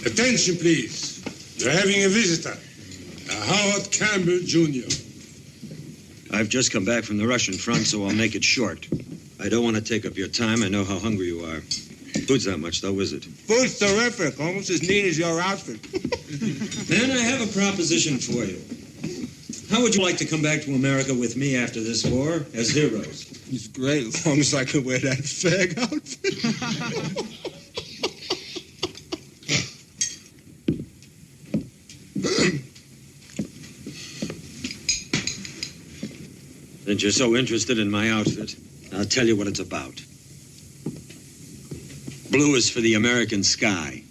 Attention, please. You're having a visitor. Howard Campbell, Jr. I've just come back from the Russian front, so I'll make it short. I don't want to take up your time. I know how hungry you are. Food's not much, though, is it? Food's terrific. Almost as neat as your outfit. Then I have a proposition for you. How would you like to come back to America with me after this war as heroes? It's great, as long as I can wear that fag outfit. Since you're so interested in my outfit, I'll tell you what it's about. Blue is for the American sky.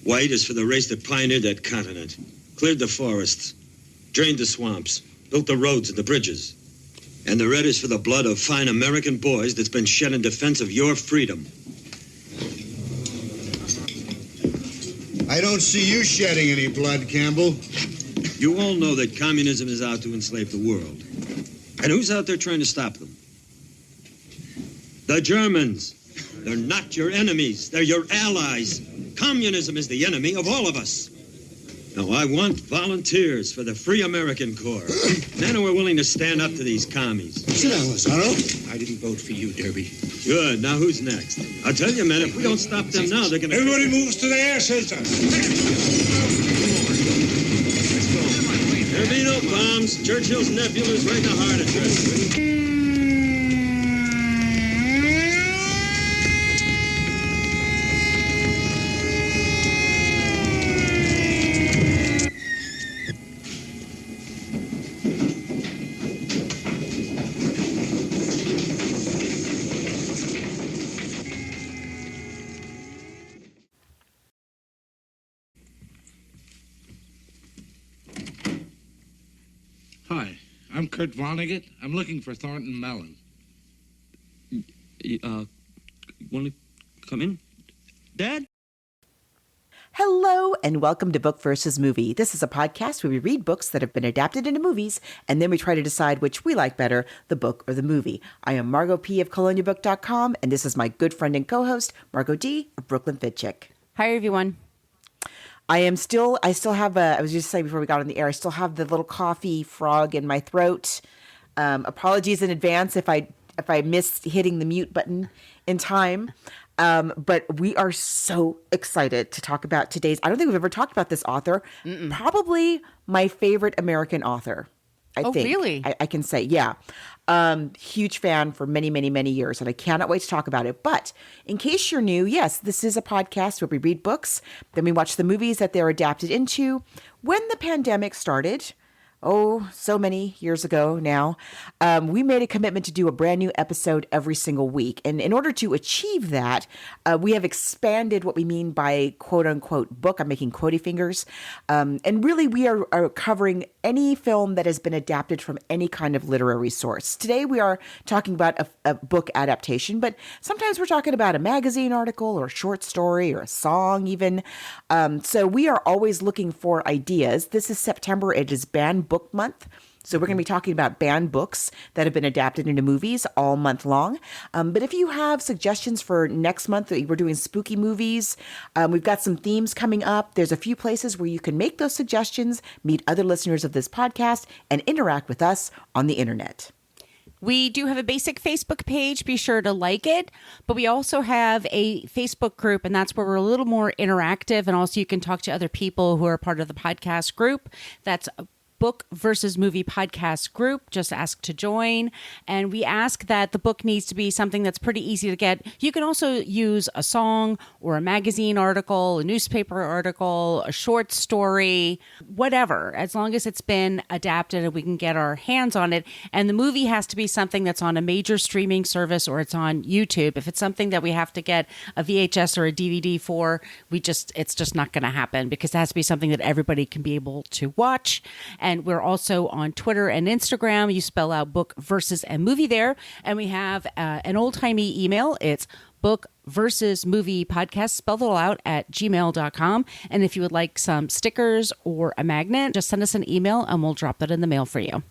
White is for the race that pioneered that continent, cleared the forests, drained the swamps, built the roads and the bridges. And the red is for the blood of fine American boys that's been shed in defense of your freedom. I don't see you shedding any blood, Campbell. You all know that communism is out to enslave the world. And who's out there trying to stop them? The Germans. They're not your enemies. They're your allies. Communism is the enemy of all of us. Now, I want volunteers for the Free American Corps. Men who are willing to stand up to these commies. Sit down, Lozano. I didn't vote for you, Derby. Good. Now, who's next? I'll tell you, men, if we don't stop them now, they're going to... Everybody moves to the air shelter. There be no bombs. Churchill's nephew is right in the heart of Dresden. Hi, I'm Kurt Vonnegut. I'm looking for Thornton Mellon. Want to come in? Dad? Hello, and welcome to Book versus Movie. This is a podcast where we read books that have been adapted into movies, and then we try to decide which we like better, the book or the movie. I am Margot P. of coloniabook.com, and this is my good friend and co-host, Margot D. of Brooklyn Fit Chick. Hi, everyone. I still have I was just saying before we got on the air, I still have the little coffee frog in my throat. Apologies in advance if I missed hitting the mute button in time. But we are so excited to talk about today's, I don't think we've ever talked about this author. Mm-mm. Probably my favorite American author. I think. Really? I can say, yeah. Huge fan for many, many, many years, and I cannot wait to talk about it. But in case you're new, yes, this is a podcast where we read books, then we watch the movies that they're adapted into. When the pandemic started, so many years ago now, we made a commitment to do a brand new episode every single week. And in order to achieve that, we have expanded what we mean by quote unquote book. I'm making quotey fingers. And really, we are covering any film that has been adapted from any kind of literary source. Today, we are talking about a book adaptation, but sometimes we're talking about a magazine article or a short story or a song even. So we are always looking for ideas. This is September. It is Banned Book Month. So we're going to be talking about banned books that have been adapted into movies all month long. But if you have suggestions for next month, we're doing spooky movies. We've got some themes coming up. There's a few places where you can make those suggestions, meet other listeners of this podcast, and interact with us on the internet. We do have a basic Facebook page. Be sure to like it. But we also have a Facebook group, and that's where we're a little more interactive. And also you can talk to other people who are part of the podcast group. That's Book versus Movie podcast group. Just ask to join. And we ask that the book needs to be something that's pretty easy to get. You can also use a song or a magazine article, a newspaper article, a short story, whatever, as long as it's been adapted and we can get our hands on it. And the movie has to be something that's on a major streaming service or it's on YouTube. If it's something that we have to get a VHS or a DVD for, it's just not going to happen, because it has to be something that everybody can be able to watch. And we're also on Twitter and Instagram. You spell out book versus and movie there. And we have an old-timey email. It's book versus movie podcast, spelled it all out, at gmail.com. And if you would like some stickers or a magnet, just send us an email and we'll drop that in the mail for you.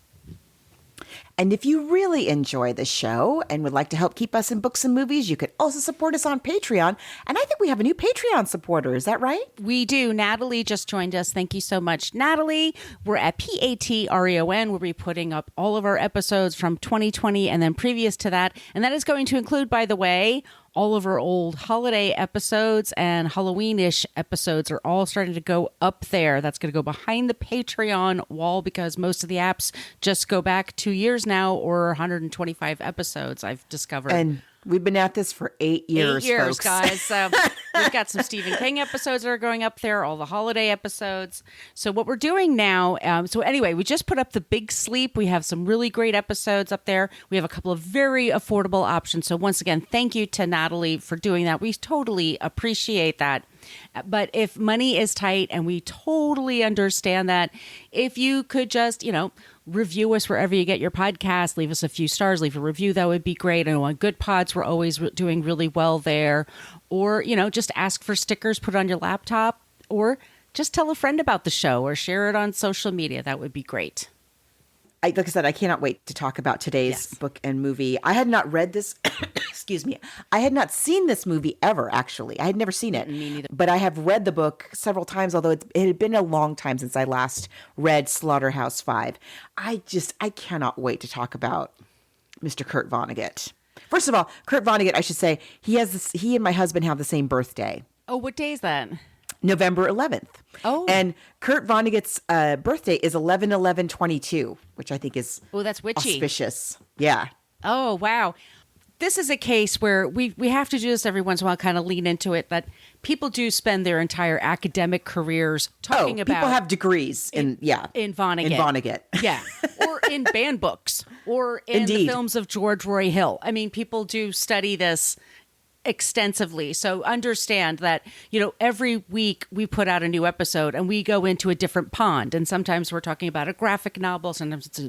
And if you really enjoy the show and would like to help keep us in books and movies, you could also support us on Patreon. And I think we have a new Patreon supporter. Is that right? We do. Natalie just joined us. Thank you so much, Natalie. We're at Patreon. We'll be putting up all of our episodes from 2020 and then previous to that. And that is going to include, by the way, all of our old holiday episodes and Halloween-ish episodes are all starting to go up there. That's going to go behind the Patreon wall because most of the apps just go back 2 years now or 125 episodes, I've discovered. And we've been at this for 8 years, 8 years, folks. guys. We've got some Stephen King episodes that are going up there, all the holiday episodes. So what we're doing now, so anyway, we just put up The Big Sleep. We have some really great episodes up there. We have a couple of very affordable options. So once again, thank you to Natalie for doing that. We totally appreciate that. But if money is tight, and we totally understand that, if you could just, review us wherever you get your podcast, leave us a few stars, leave a review, that would be great. I know on Good Pods, we're always doing really well there. Or, just ask for stickers, put it on your laptop, or just tell a friend about the show or share it on social media. That would be great. Like I said, I cannot wait to talk about today's book and movie. I had not read this. Excuse me. I had not seen this movie ever, actually. I had never seen it. Me neither. But I have read the book several times, although it had been a long time since I last read Slaughterhouse-Five. I cannot wait to talk about Mr. Kurt Vonnegut. First of all, Kurt Vonnegut, I should say, he and my husband have the same birthday. Oh, what day is that? November 11th. Oh. And Kurt Vonnegut's birthday is 11/11/22, which I think is that's witchy. Auspicious. Yeah. Oh, wow. This is a case where we have to do this every once in a while, kind of lean into it, that people do spend their entire academic careers talking about. People have degrees in Vonnegut. In Vonnegut. Yeah. Or in band books, or in the films of George Roy Hill. I mean, people do study this extensively. So understand that, every week we put out a new episode and we go into a different pond. And sometimes we're talking about a graphic novel. Sometimes it's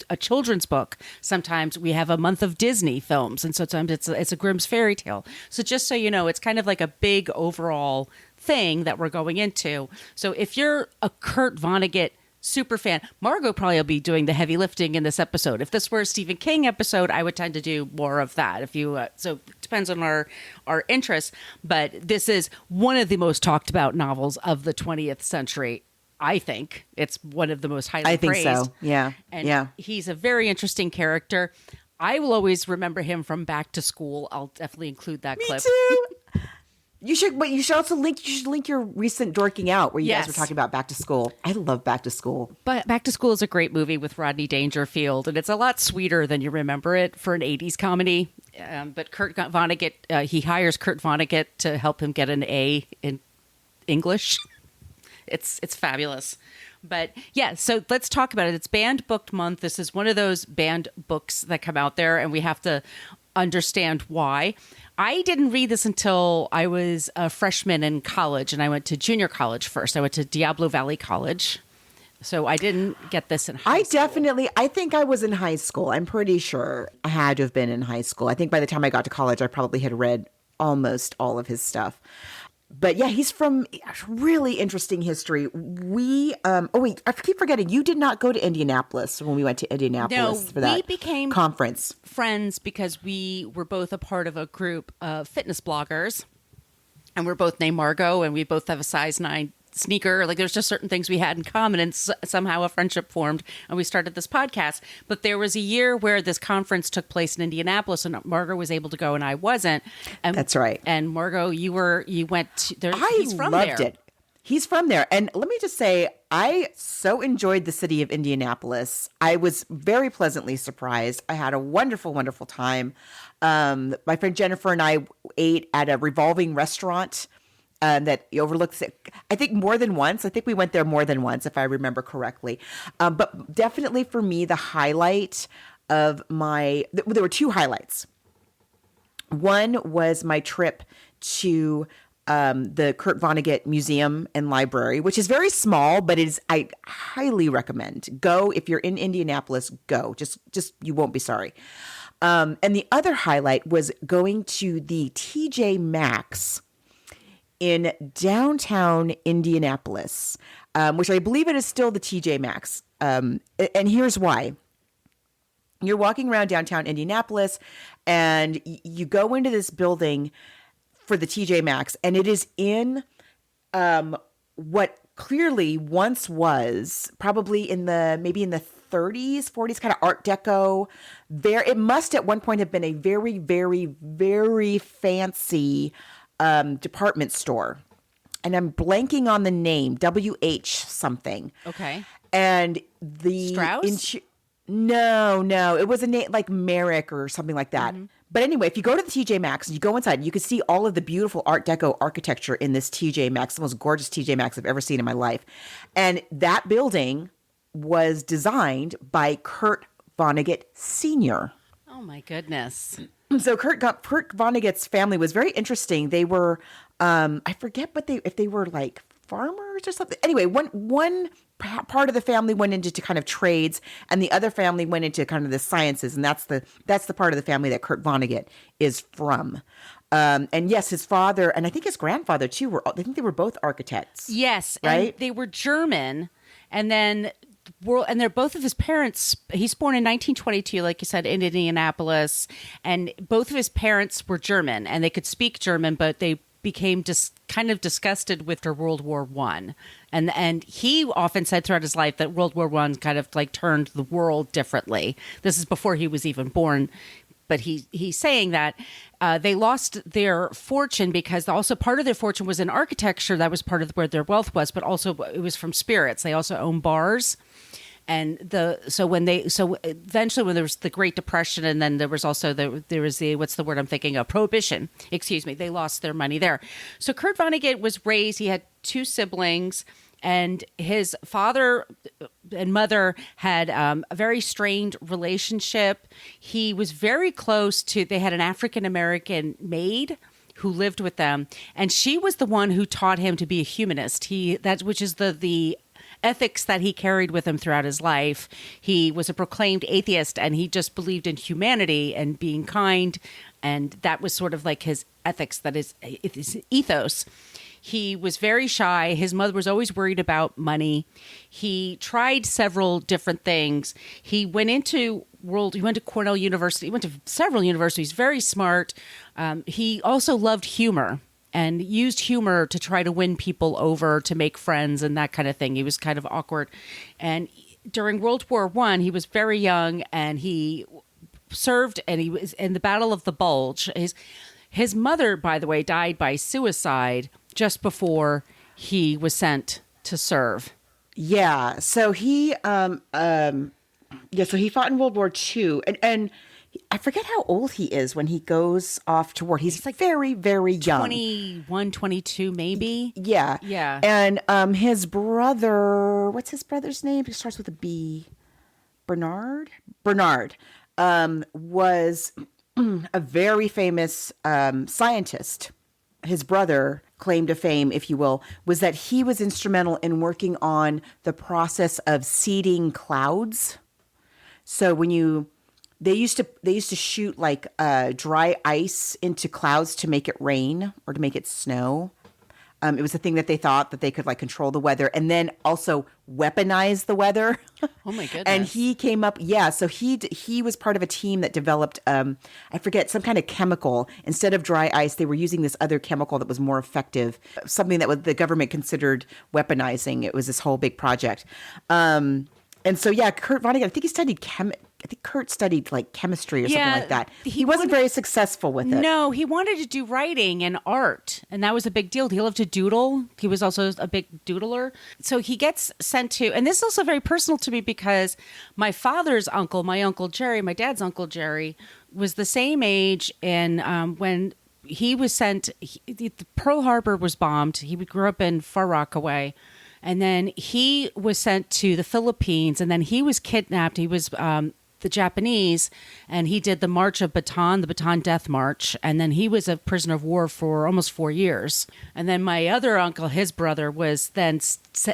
a children's book. Sometimes we have a month of Disney films. And sometimes it's a Grimm's fairy tale. So just so you know, it's kind of like a big overall thing that we're going into. So if you're a Kurt Vonnegut super fan, Margot probably will be doing the heavy lifting in this episode. If this were a Stephen King episode, I would tend to do more of that. If you so it depends on our interests, but this is one of the most talked about novels of the 20th century. I think it's one of the most highly praised. I think so. Yeah. And he's a very interesting character. I will always remember him from Back to School. I'll definitely include that clip. Me too. You should also link your recent Dorking Out, where you guys were talking about Back to School. I love Back to School. But Back to School is a great movie with Rodney Dangerfield, and it's a lot sweeter than you remember it for an 80s comedy. But Kurt Vonnegut, he hires Kurt Vonnegut to help him get an A in English. It's fabulous. But yeah, so let's talk about it. It's Banned Book Month. This is one of those banned books that come out there, and we have to understand why. I didn't read this until I was a freshman in college, and I went to junior college first. I went to Diablo Valley College. So I didn't get this in high school. I think I was in high school. I'm pretty sure I had to have been in high school. I think by the time I got to college, I probably had read almost all of his stuff. But yeah, he's from really interesting history. I keep forgetting. You did not go to Indianapolis when we went to Indianapolis for that conference. Friends because we were both a part of a group of fitness bloggers, and we're both named Margot, and we both have a size 9 sneaker. Like, there's just certain things we had in common, and somehow a friendship formed, and we started this podcast. But there was a year where this conference took place in Indianapolis, and Margot was able to go and I wasn't. And that's right. And Margot, you went to there. He's from loved there. It. He's from there. And let me just say, I so enjoyed the city of Indianapolis. I was very pleasantly surprised. I had a wonderful, wonderful time. My friend Jennifer and I ate at a revolving restaurant that overlooks it, I think, more than once. I think we went there more than once, if I remember correctly. But definitely for me, the highlight of there were two highlights. One was my trip to the Kurt Vonnegut Museum and Library, which is very small, but I highly recommend. Go if you're in Indianapolis. Go, just you won't be sorry. And the other highlight was going to the TJ Maxx in downtown Indianapolis, which I believe it is still the TJ Maxx. And here's why. You're walking around downtown Indianapolis, and you go into this building for the TJ Maxx, and it is in what clearly once was probably maybe in the 30s, 40s, kind of Art Deco. It must at one point have been a very, very, very fancy department store. And I'm blanking on the name, WH something. Okay. And the Strauss? No, it was a name like Merrick or something like that. Mm-hmm. But anyway, if you go to the TJ Maxx and you go inside, you can see all of the beautiful Art Deco architecture in this TJ Maxx, the most gorgeous TJ Maxx I've ever seen in my life. And that building was designed by Kurt Vonnegut Sr. Oh my goodness. So Kurt Vonnegut's family was very interesting. They were, I forget if they were like farmers or something. Anyway, one part of the family went into kind of trades, and the other family went into kind of the sciences, and that's the part of the family that Kurt Vonnegut is from. And yes, his father and I think his grandfather too I think they were both architects. Yes, right. And they were German, and then they're both of his parents. He's born in 1922, like you said, in Indianapolis, and both of his parents were German, and they could speak German, but they became just kind of disgusted with World War I. And he often said throughout his life that World War I kind of like turned the world differently. This is before he was even born. But he's saying that they lost their fortune because also part of their fortune was in architecture. That was part of where their wealth was, but also it was from spirits. They also own bars. And eventually when there was the Great Depression, and then there was also what's the word I'm thinking of? Prohibition. Excuse me. They lost their money there. So Kurt Vonnegut was raised. He had 2 siblings, and his father and mother had a very strained relationship. He was very close to. They had an African American maid who lived with them, and she was the one who taught him to be a humanist. Which is the ethics that he carried with him throughout his life. He was a proclaimed atheist, and he just believed in humanity and being kind, and that was sort of like his ethics, that is his ethos. He was very shy. His mother was always worried about money. He tried several different things. He went to Cornell University. He went to several universities, very smart. He also loved humor and used humor to try to win people over, to make friends and that kind of thing. He was kind of awkward. And during World War I, he was very young, and he served, and he was in the Battle of the Bulge. His mother, by the way, died by suicide just before he was sent to serve. Yeah. So he fought in World War II, and I forget how old he is when he goes off to war. He's like very, very young. 21, 22 maybe. Yeah. Yeah. And his brother, what's his brother's name? It starts with a B. Bernard was a very famous scientist. His brother, claim to fame, if you will, was that he was instrumental in working on the process of seeding clouds. So when they used to shoot like dry ice into clouds to make it rain or to make it snow. It was a thing that they thought that they could like control the weather and then also weaponize the weather. Oh my goodness. And he came up, so he was part of a team that developed, I forget, some kind of chemical. Instead of dry ice, they were using this other chemical that was more effective, something that the government considered weaponizing. It was this whole big project. And so, Kurt Vonnegut, I think Kurt studied like chemistry or something like that. He wasn't very successful with it. No, he wanted to do writing and art, and that was a big deal. He loved to doodle. He was also a big doodler. So he gets sent to, and this is also very personal to me because my father's uncle, my Uncle Jerry, my dad's Uncle Jerry, was the same age, and when he was sent, Pearl Harbor was bombed. He grew up in Far Rockaway. And then he was sent to the Philippines, and then he was kidnapped. He was the Japanese, and he did the March of Bataan, the Bataan Death March. And then he was a prisoner of war for almost 4 years. And then my other uncle, his brother, was then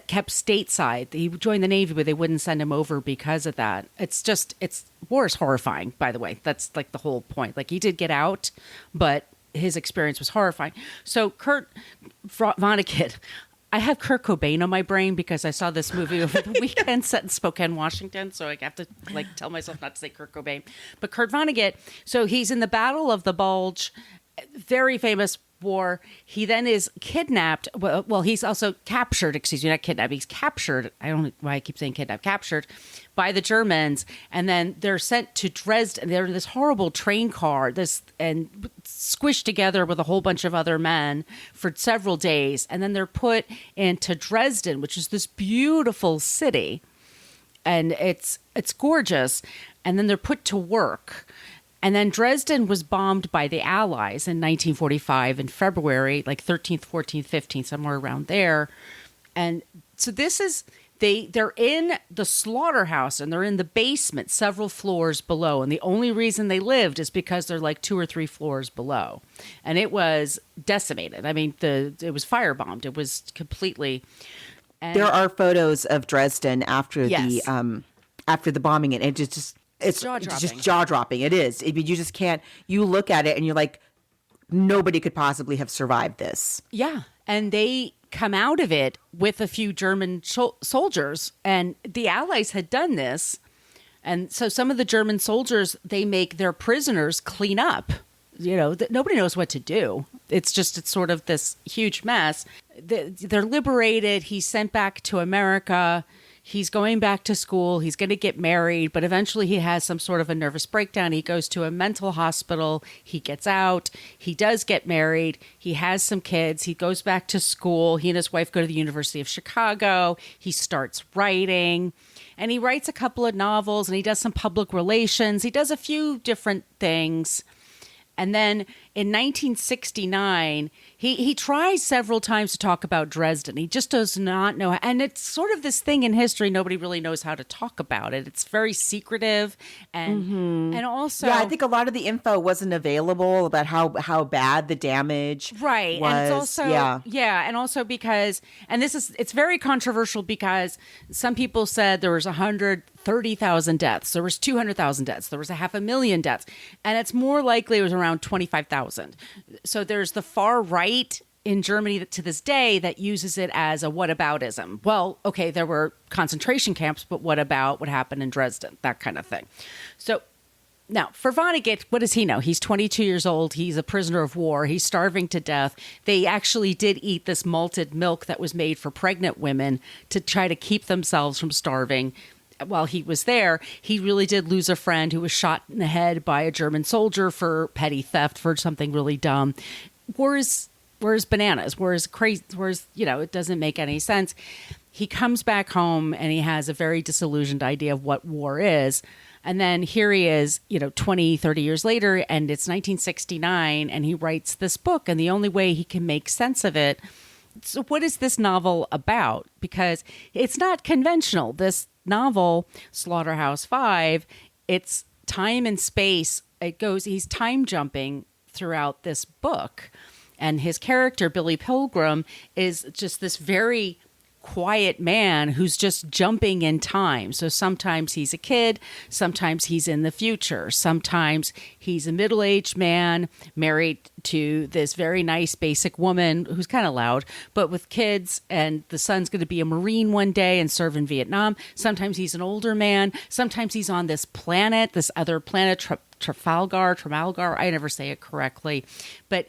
kept stateside. He joined the Navy, but they wouldn't send him over because of that. War is horrifying, by the way. That's like the whole point. Like he did get out, but his experience was horrifying. So Kurt Vonnegut I have Kurt Cobain on my brain because I saw this movie over the weekend set in Spokane, Washington. So I have to tell myself not to say Kurt Cobain. But Kurt Vonnegut, so he's in the Battle of the Bulge, very famous war. He then is kidnapped. Well, he's also captured. Excuse me, not kidnapped. He's captured. I don't know why I keep saying kidnapped. Captured by the Germans, and then they're sent to Dresden. They're in this horrible train car, and squished together with a whole bunch of other men for several days, and then they're put into Dresden, which is this beautiful city, and it's gorgeous, and then they're put to work. And then Dresden was bombed by the Allies in 1945 in February, like 13th, 14th, 15th, somewhere around there. And so this is, they're in the slaughterhouse and they're in the basement several floors below. And the only reason they lived is because they're like 2 or 3 floors below. And it was decimated. I mean, it was firebombed. It was completely. There are photos of Dresden after Yes. after the bombing, and it's just jaw dropping. It is. You just can't. You look at it and you're like, nobody could possibly have survived this. Yeah, and they come out of it with a few German soldiers, and the Allies had done this, and so some of the German soldiers, they make their prisoners clean up. Nobody knows what to do. It's sort of this huge mess. They're liberated. He's sent back to America. He's going back to school. He's going to get married, but eventually he has some sort of a nervous breakdown. He goes to a mental hospital. He gets out. He does get married. He has some kids. He goes back to school. He and his wife go to the University of Chicago. He starts writing, and he writes a couple of novels, and he does some public relations. He does a few different things. And then in 1969, he tries several times to talk about Dresden. He just does not know. And it's sort of this thing in history. Nobody really knows how to talk about it. It's very secretive. And also. Yeah, I think a lot of the info wasn't available about how bad the damage right. was. And it's also. Yeah. And also because. And it's very controversial because some people said there was 130,000 deaths. There was 200,000 deaths. There was 500,000 deaths. And it's more likely it was around 25,000. So there's the far right in Germany to this day that uses it as a whataboutism. Well, okay, there were concentration camps, but what about what happened in Dresden? That kind of thing. So now for Vonnegut, what does he know? He's 22 years old. He's a prisoner of war. He's starving to death. They actually did eat this malted milk that was made for pregnant women to try to keep themselves from starving. While he was there, he really did lose a friend who was shot in the head by a German soldier for petty theft, for something really dumb. War is bananas. War is crazy. It doesn't make any sense. He comes back home and he has a very disillusioned idea of what war is. And then here he is, 20, 30 years later, and it's 1969, and he writes this book, and the only way he can make sense of it. So what is this novel about? Because it's not conventional. This novel, Slaughterhouse-Five, it's time and space. He's time jumping throughout this book. And his character, Billy Pilgrim, is just this very quiet man who's just jumping in time. So sometimes he's a kid, sometimes he's in the future, sometimes he's a middle-aged man married to this very nice basic woman who's kind of loud, but with kids, and the son's going to be a Marine one day and serve in Viet Nam. Sometimes he's an older man. Sometimes he's on this other planet, Trafalgar, I never say it correctly, but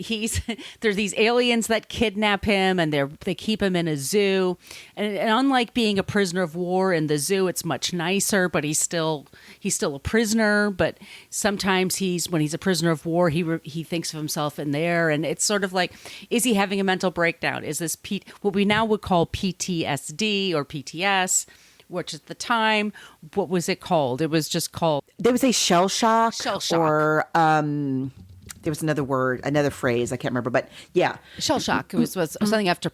there's these aliens that kidnap him, and they keep him in a zoo. And unlike being a prisoner of war in the zoo, it's much nicer, but he's still a prisoner. But sometimes when he's a prisoner of war, he thinks of himself in there, and it's sort of like, is he having a mental breakdown? Is this what we now would call PTSD or PTS? Which at the time, what was it called? It was just called... There was a shell shock. Shell shock. Or there was another phrase. I can't remember, but yeah. Shell shock. It was something after,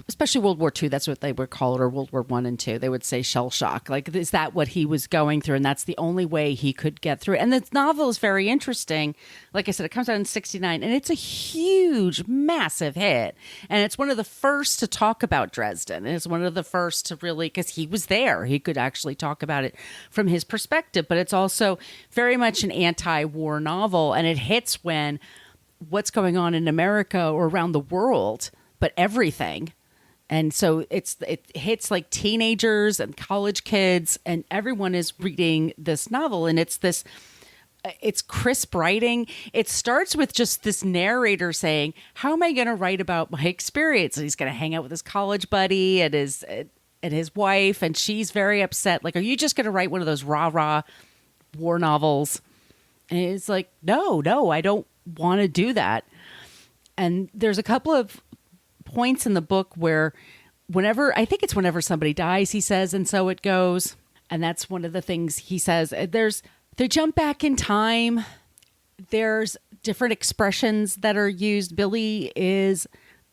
especially World War II. That's what they would call it, or World War I and II. They would say shell shock. Like, is that what he was going through? And that's the only way he could get through it. And the novel is very interesting. Like I said, it comes out in 1969, and it's a huge, massive hit. And it's one of the first to talk about Dresden. And it's one of the first to really, because he was there. He could actually talk about it from his perspective. But it's also very much an anti-war novel, and it hits when what's going on in America or around the world, but everything And so it hits like teenagers and college kids, and everyone is reading this novel. And it's crisp writing. It starts with just this narrator saying, how am I going to write about my experience? And he's going to hang out with his college buddy and his wife, and she's very upset. Like, are you just going to write one of those rah-rah war novels? And it's like, no, I don't want to do that. And there's a couple of points in the book where whenever somebody dies, he says, and so it goes. And that's one of the things he says. They jump back in time. There's different expressions that are used. Billy is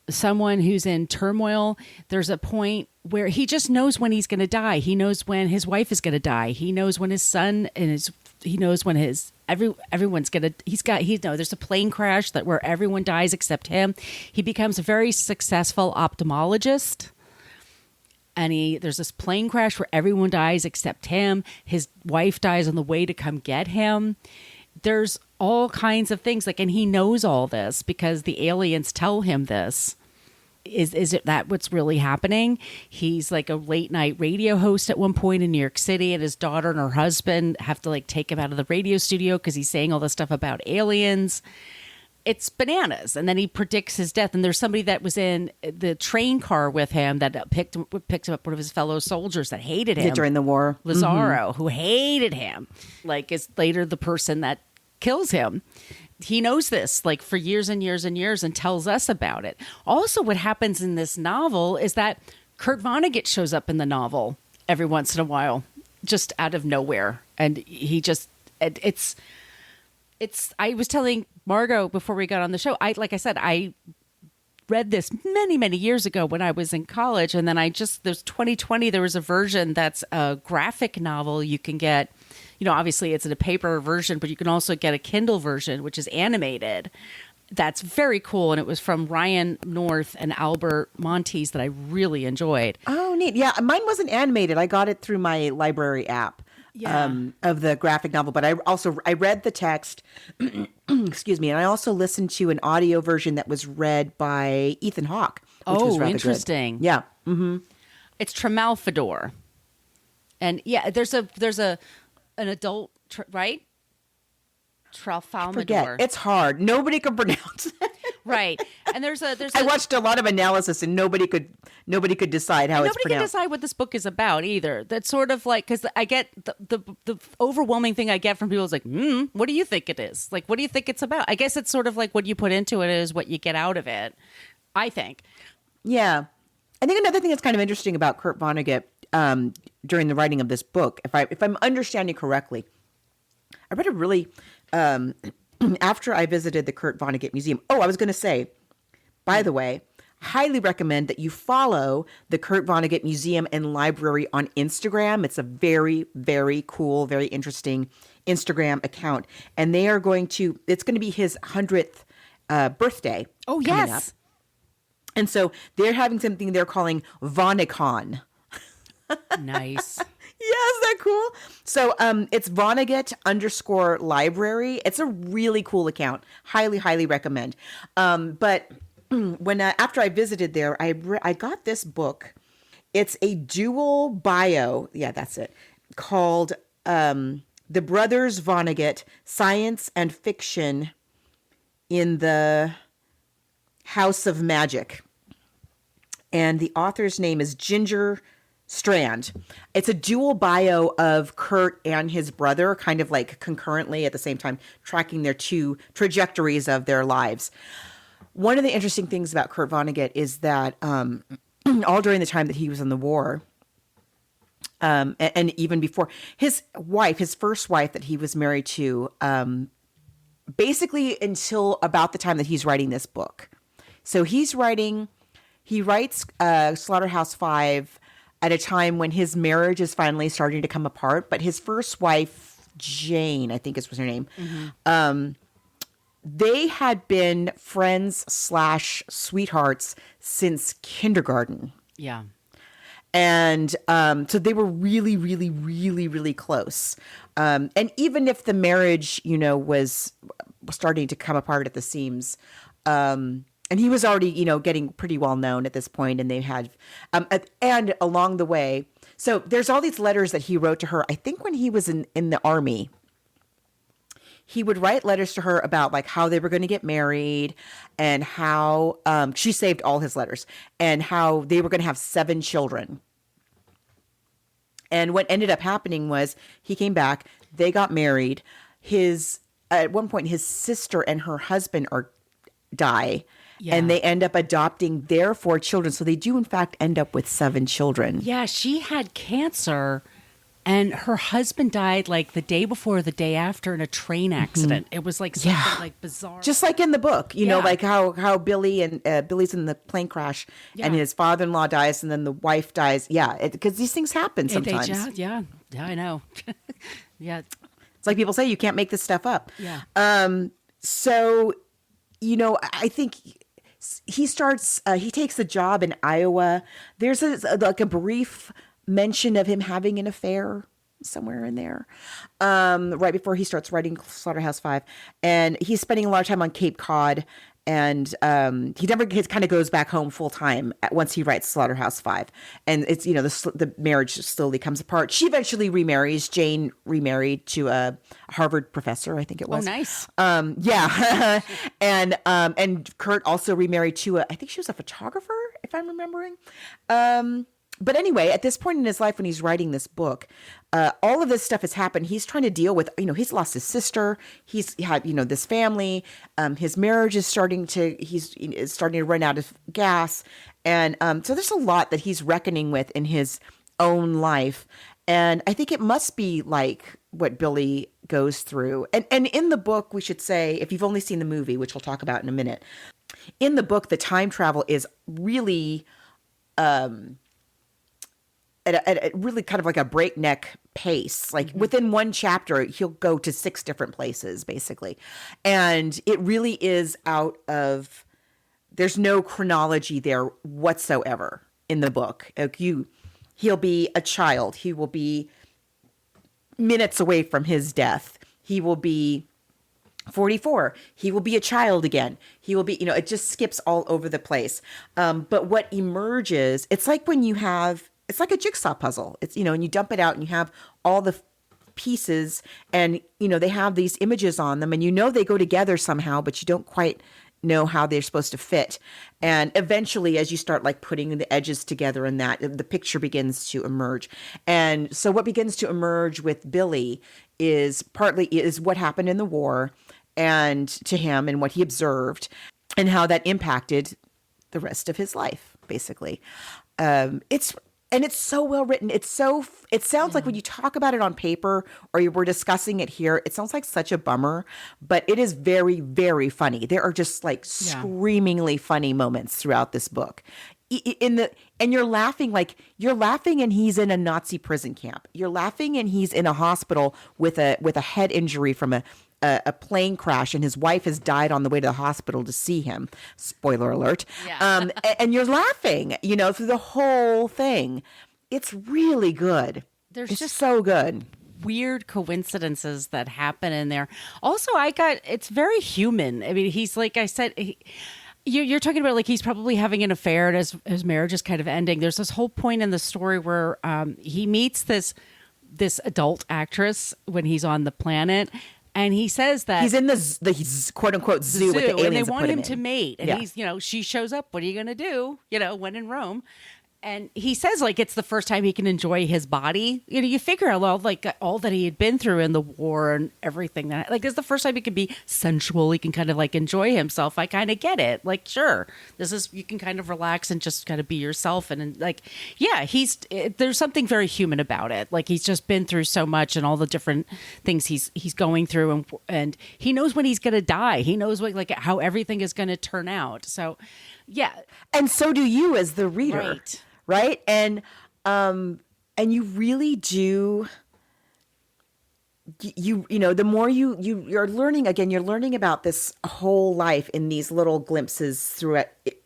someone who's in turmoil. There's a point where he just knows when he's going to die. He knows when his wife is going to die. He knows when his son he knows when everyone's going to, there's a plane crash where everyone dies except him. He becomes a very successful ophthalmologist. And there's this plane crash where everyone dies except him. His wife dies on the way to come get him. There's all kinds of things and he knows all this because the aliens tell him this. Is it that what's really happening? He's like a late night radio host at one point in New York City, and his daughter and her husband have to take him out of the radio studio because he's saying all this stuff about aliens. It's bananas. And then he predicts his death. And there's somebody that was in the train car with him that picked him up, one of his fellow soldiers that hated him. During the war. Lazaro, who hated him, is later the person that kills him. He knows this for years and years and years and tells us about it. Also, what happens in this novel is that Kurt Vonnegut shows up in the novel every once in a while, just out of nowhere. And he just, I was telling Margot before we got on the show, I read this many, many years ago when I was in college. And then there's 2020, there was a version that's a graphic novel you can get. Obviously it's in a paper version, but you can also get a Kindle version, which is animated. That's very cool. And it was from Ryan North and Albert Montes that I really enjoyed. Oh, neat. Yeah, mine wasn't animated. I got it through my library app. Yeah. Of the graphic novel, but I read the text, excuse me, and I also listened to an audio version that was read by Ethan Hawke. Which was rather interesting. Good. Yeah. Mm-hmm. It's Tremalfador. And yeah, there's an adult, right? Tralfalmador. Forget. It's hard. Nobody can pronounce it. Right. And I watched a lot of analysis and nobody could decide how it's pronounced. Nobody can decide what this book is about either. That's sort of because I get the overwhelming thing I get from people is what do you think it is? What do you think it's about? I guess it's sort of what you put into it is what you get out of it, I think. Yeah. I think another thing that's kind of interesting about Kurt Vonnegut during the writing of this book, if I'm understanding correctly, I read a really after I visited the Kurt Vonnegut Museum. Oh, I was going to say, by the way, highly recommend that you follow the Kurt Vonnegut Museum and Library on Instagram. It's a very, very cool, very interesting Instagram account. And it's going to be his 100th birthday. Oh, yes. And so they're having something they're calling Vonnegon. Nice. Yeah, is that cool? So it's Vonnegut_library. It's a really cool account. Highly, highly recommend. But when after I visited there, I got this book. It's a dual bio. Yeah, that's it. Called The Brothers Vonnegut, Science and Fiction in the House of Magic. And the author's name is Ginger Strand. It's a dual bio of Kurt and his brother, kind of concurrently at the same time, tracking their two trajectories of their lives. One of the interesting things about Kurt Vonnegut is that all during the time that he was in the war, and even before, his first wife that he was married to, basically until about the time that he's writing this book. So he writes Slaughterhouse-Five at a time when his marriage is finally starting to come apart. But his first wife, Jane, I think was her name, they had been friends / sweethearts since kindergarten. Yeah. And so they were really, really, really, really close. And even if the marriage, was starting to come apart at the seams, And he was already, getting pretty well known at this point, and they had, and along the way, so there's all these letters that he wrote to her. I think when he was in the army, he would write letters to her about like how they were going to get married, and how she saved all his letters, and how they were going to have 7 children. And what ended up happening was he came back, they got married. At one point, his sister and her husband die. Yeah. And they end up adopting their 4 children. So they do, in fact, end up with 7 children. Yeah, she had cancer, and her husband died like the day before or the day after in a train accident. It was like something like bizarre. Just like in the book, you know, like how Billy and Billy's in the plane crash, and his father-in-law dies, and then the wife dies. Yeah, because these things happen sometimes. Yeah, I know. Yeah. It's like people say, you can't make this stuff up. Yeah. So, I think he takes a job in Iowa. There's a brief mention of him having an affair somewhere in there, right before he starts writing Slaughterhouse-Five. And he's spending a lot of time on Cape Cod. And he kind of goes back home full time once he writes Slaughterhouse-Five. And it's, the marriage slowly comes apart. She eventually remarries. Jane remarried to a Harvard professor, I think it was. Oh, nice. Yeah. And Kurt also remarried to I think she was a photographer, if I'm remembering. But anyway, at this point in his life when he's writing this book, all of this stuff has happened. He's trying to deal with, he's lost his sister. He's had, this family. His marriage is starting to run out of gas. And so there's a lot that he's reckoning with in his own life. And I think it must be like what Billy goes through. And in the book, we should say, if you've only seen the movie, which we'll talk about in a minute, in the book, the time travel is really... At really kind of like a breakneck pace. Like within one chapter, he'll go to 6 different places, basically. And it really is there's no chronology there whatsoever in the book. He'll be a child. He will be minutes away from his death. He will be 44. He will be a child again. He will be, it just skips all over the place. But what emerges, it's like when you have... It's like a jigsaw puzzle. It's, and you dump it out and you have all the pieces and, they have these images on them and they go together somehow, but you don't quite know how they're supposed to fit. And eventually, as you start like putting the edges together and that, the picture begins to emerge. And so what begins to emerge with Billy is what happened in the war and to him and what he observed and how that impacted the rest of his life, basically. It's so well written. It sounds like when you talk about it on paper or we're discussing it here, it sounds like such a bummer, but it is very, very funny. There are just like screamingly funny moments throughout this book. And you're laughing and he's in a Nazi prison camp. You're laughing and he's in a hospital with a head injury from a plane crash, and his wife has died on the way to the hospital to see him. Spoiler alert. Yeah. And you're laughing, through the whole thing. It's really good. It's just so good. Weird coincidences that happen in there. Also, it's very human. I mean, he's like I said, you're talking about like he's probably having an affair and his marriage is kind of ending. There's this whole point in the story where he meets this adult actress when he's on the planet. And he says that he's in the quote unquote zoo with the aliens, and they want him to mate. And he's, she shows up. What are you going to do? When in Rome. And he says, like, it's the first time he can enjoy his body. You figure out, like, all that he had been through in the war and everything. Like, it's the first time he can be sensual. He can kind of, like, enjoy himself. I kind of get it. Like, sure, you can kind of relax and just kind of be yourself. And like, yeah, there's something very human about it. Like, he's just been through so much and all the different things he's going through. And he knows when he's going to die. He knows, like how everything is going to turn out. So, yeah. And so do you as the reader. Right. And you really do. The more you're learning again, you're learning about this whole life in these little glimpses through it,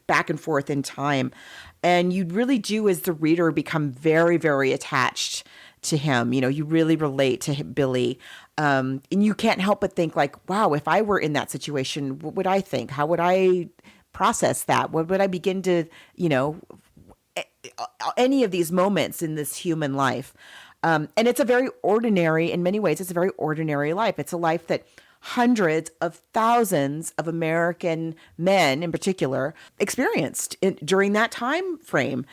back and forth in time. And you really do, as the reader, become very, very attached to him. You really relate to Billy. And you can't help but think like, wow, if I were in that situation, what would I think? How would I process that? When would I begin to, any of these moments in this human life? And it's a very ordinary, in many ways, it's a very ordinary life. It's a life that hundreds of thousands of American men in particular experienced during that time frame.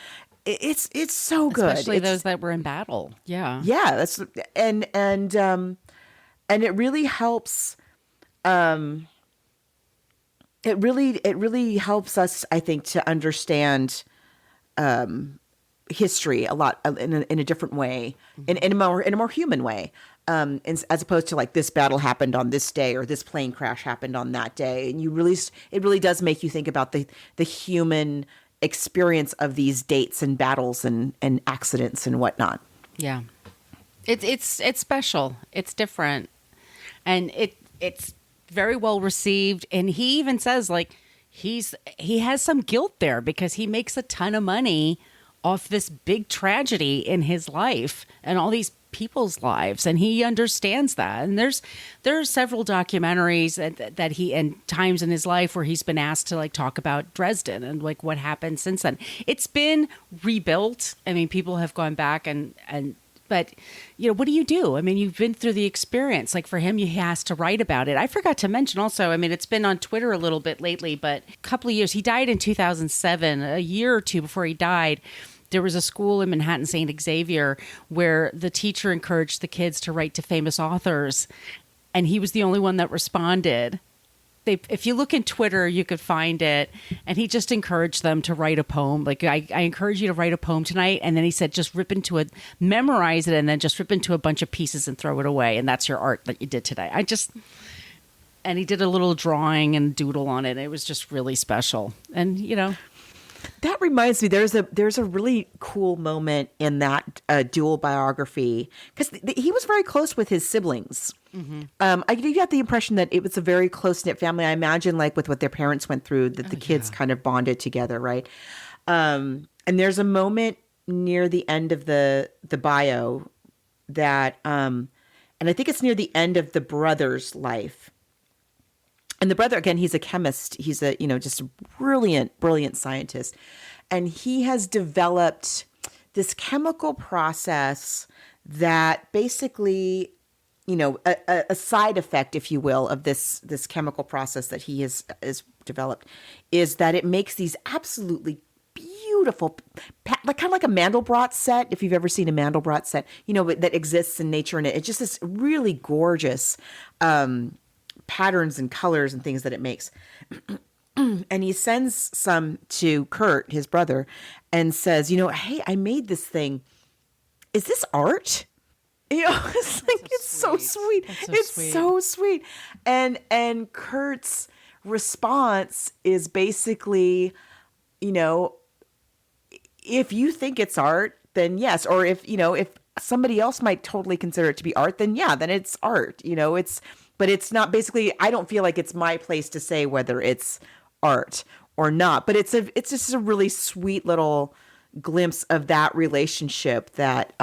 It's so good. Especially those that were in battle. Yeah. Yeah. That's, and it really helps. It really helps us, I think, to understand, history a lot in a different way, in a more human way, as opposed to like this battle happened on this day or this plane crash happened on that day. And it really does make you think about the human experience of these dates and battles and accidents and whatnot. Yeah, it's special. It's different, and it's very well received. And he even says like he has some guilt there because he makes a ton of money off this big tragedy in his life and all these people's lives, and he understands that. And there are several documentaries that he, and times in his life where he's been asked to like talk about Dresden and like what happened since then. It's been rebuilt. I mean, people have gone back and but what do you do? I mean, you've been through the experience. Like for him, he has to write about it. I forgot to mention also, I mean, it's been on Twitter a little bit lately, but a couple of years, he died in 2007, a year or two before he died. There was a school in Manhattan, St. Xavier, where the teacher encouraged the kids to write to famous authors, and he was the only one that responded. If you look in Twitter, you could find it, and he just encouraged them to write a poem. Like, I encourage you to write a poem tonight, and then he said, just memorize it, and then just rip into a bunch of pieces and throw it away, and that's your art that you did today. And he did a little drawing and doodle on it. It was just really special, and That reminds me, there's a really cool moment in that dual biography, because he was very close with his siblings. Mm-hmm. I got the impression that it was a very close-knit family. I imagine, like with what their parents went through, that the kids kind of bonded together, right? And there's a moment near the end of the bio that, and I think it's near the end of the brother's life. And the brother, again, he's a chemist. He's a, just a brilliant scientist. And he has developed this chemical process that basically, a side effect, if you will, of this chemical process that he has developed is that it makes these absolutely beautiful, like kind of like a Mandelbrot set, if you've ever seen a Mandelbrot set, that exists in nature. And it's just this really gorgeous patterns and colors and things that it makes. And he sends some to Kurt, his brother, and says, hey, I made this thing. Is this art? It's like, it's so sweet. It's so sweet. And Kurt's response is basically, if you think it's art, then yes. Or if somebody else might totally consider it to be art, then yeah, then it's art. But it's not, basically, I don't feel like it's my place to say whether it's art or not. But it's just a really sweet little glimpse of that relationship that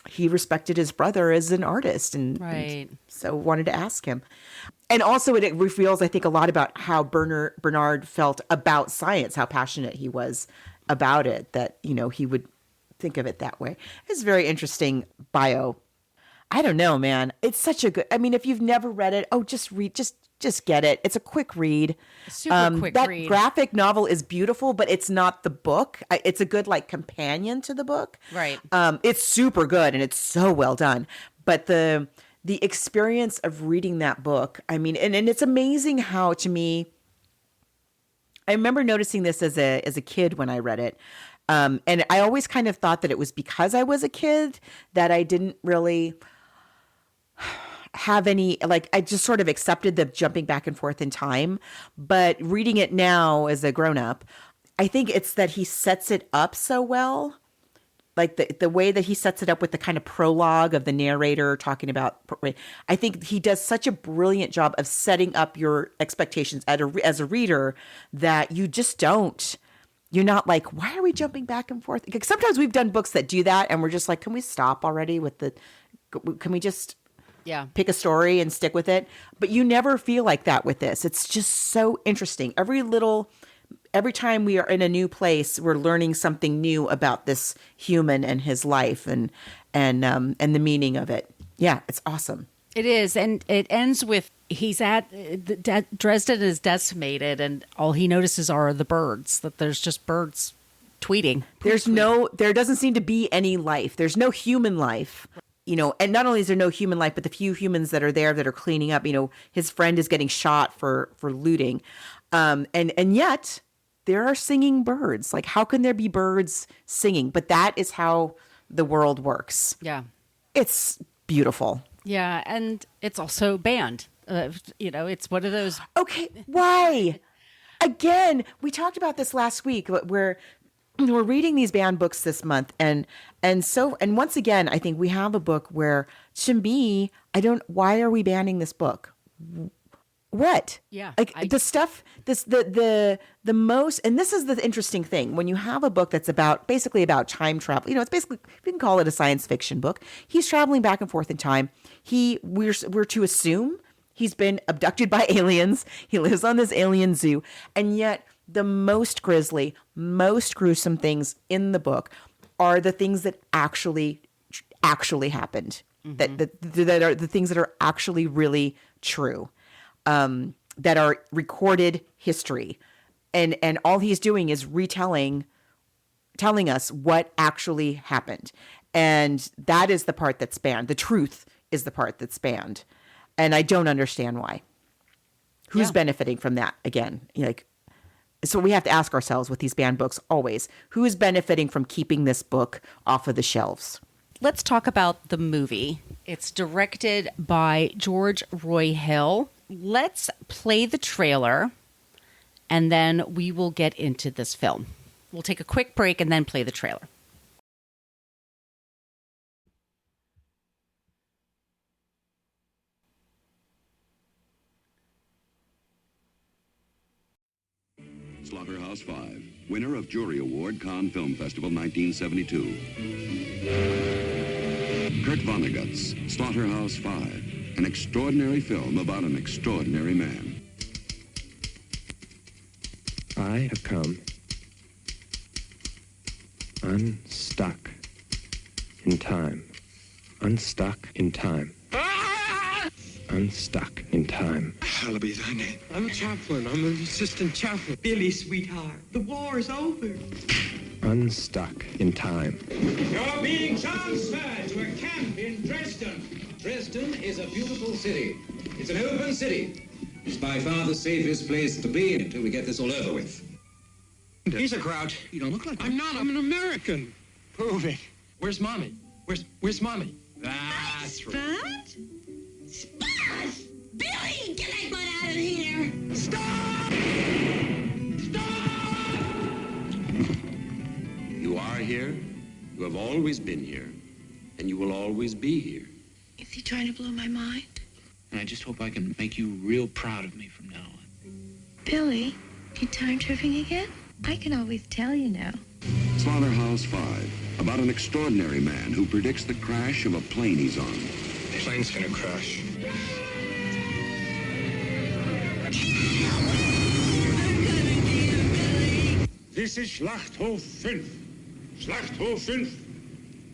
he respected his brother as an artist, and so wanted to ask him. And also it reveals, I think, a lot about how Bernard felt about science, how passionate he was about it, that, he would think of it that way. It's a very interesting bio. I don't know, man. It's such a good, I mean, if you've never read it, just read, just get it. It's a quick read. Super quick read. That graphic novel is beautiful, but it's not the book. It's a good like companion to the book. Right. It's super good and it's so well done. But the experience of reading that book, I mean, and it's amazing how, to me, I remember noticing this as a kid when I read it. And I always kind of thought that it was because I was a kid that I didn't really have any, like, I just sort of accepted the jumping back and forth in time. But reading it now as a grown up, I think it's that he sets it up so well. Like the way that he sets it up with the kind of prologue of the narrator talking about, I think he does such a brilliant job of setting up your expectations as a reader that you just don't. You're not like, why are we jumping back and forth? Because sometimes we've done books that do that, and we're just like, can we stop already can we just pick a story and stick with it? But you never feel like that with this. It's just so interesting. Every little every time we are in a new place, we're learning something new about this human and his life and the meaning of it. Yeah, it's awesome. It is, and it ends with he's at Dresden is decimated, and all he notices are the birds. That there's just birds tweeting. There doesn't seem to be any life. There's no human life. And not only is there no human life, but the few humans that are there that are cleaning up, his friend is getting shot for looting. And yet there are singing birds. Like, how can there be birds singing? But that is how the world works. Yeah. It's beautiful. Yeah. And it's also banned. It's one of those. Okay. Why? Again, we talked about this last week where we're reading these banned books this month. And once again, I think we have a book where, to me, why are we banning this book? What? Yeah. The stuff, the most, and this is the interesting thing. When you have a book that's basically about time travel, it's basically, we can call it a science fiction book. He's traveling back and forth in time. We're to assume he's been abducted by aliens. He lives on this alien zoo. And yet the most grisly, most gruesome things in the book are the things that actually happened. Mm-hmm. That are the things that are actually really true. That are recorded history. And all he's doing is telling us what actually happened. And that is the part that's banned. The truth is the part that's banned. And I don't understand why. Who's benefiting from that again? So we have to ask ourselves with these banned books always, who is benefiting from keeping this book off of the shelves? Let's talk about the movie. It's directed by George Roy Hill. Let's play the trailer, and then we will get into this film. We'll take a quick break and then play the trailer. Slaughterhouse-Five, winner of Jury Award, Cannes Film Festival 1972. Kurt Vonnegut's Slaughterhouse-Five, an extraordinary film about an extraordinary man. I have come unstuck in time. Unstuck in time. Unstuck in time. Hallowed be thy name. I'm a chaplain. I'm an assistant chaplain. Billy, sweetheart, the war is over. Unstuck in time. You're being transferred to a camp in Dresden. Dresden is a beautiful city. It's an open city. It's by far the safest place to be until we get this all over with. He's a grouch. You don't look like I'm not. I'm an American. Prove it. Where's Mommy? Where's Mommy? That's right. Spud! Billy, get that butt out of here! Stop! Stop! You are here, you have always been here, and you will always be here. Is he trying to blow my mind? And I just hope I can make you real proud of me from now on. Billy, you time tripping again? I can always tell, you know. Slaughterhouse-Five, about an extraordinary man who predicts the crash of a plane he's on. The plane's gonna crash. This is Schlachthof-5. Schlachthof-5.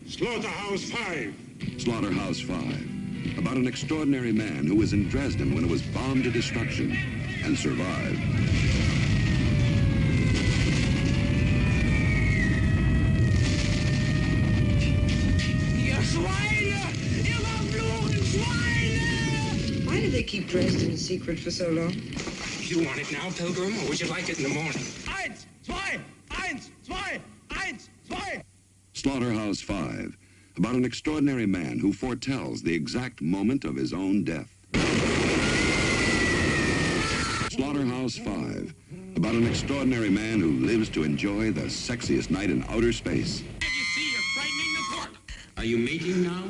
Slaughterhouse-Five. Slaughterhouse-Five, about an extraordinary man who was in Dresden when it was bombed to destruction and survived. Why did they keep Dresden a secret for so long? You want it now, Pilgrim, or would you like it in the morning? 1, 2, 1, 2, 1, 2. Slaughterhouse-Five, about an extraordinary man who foretells the exact moment of his own death. Slaughterhouse-Five, about an extraordinary man who lives to enjoy the sexiest night in outer space. And you see, you're frightening the court. Are you mating now?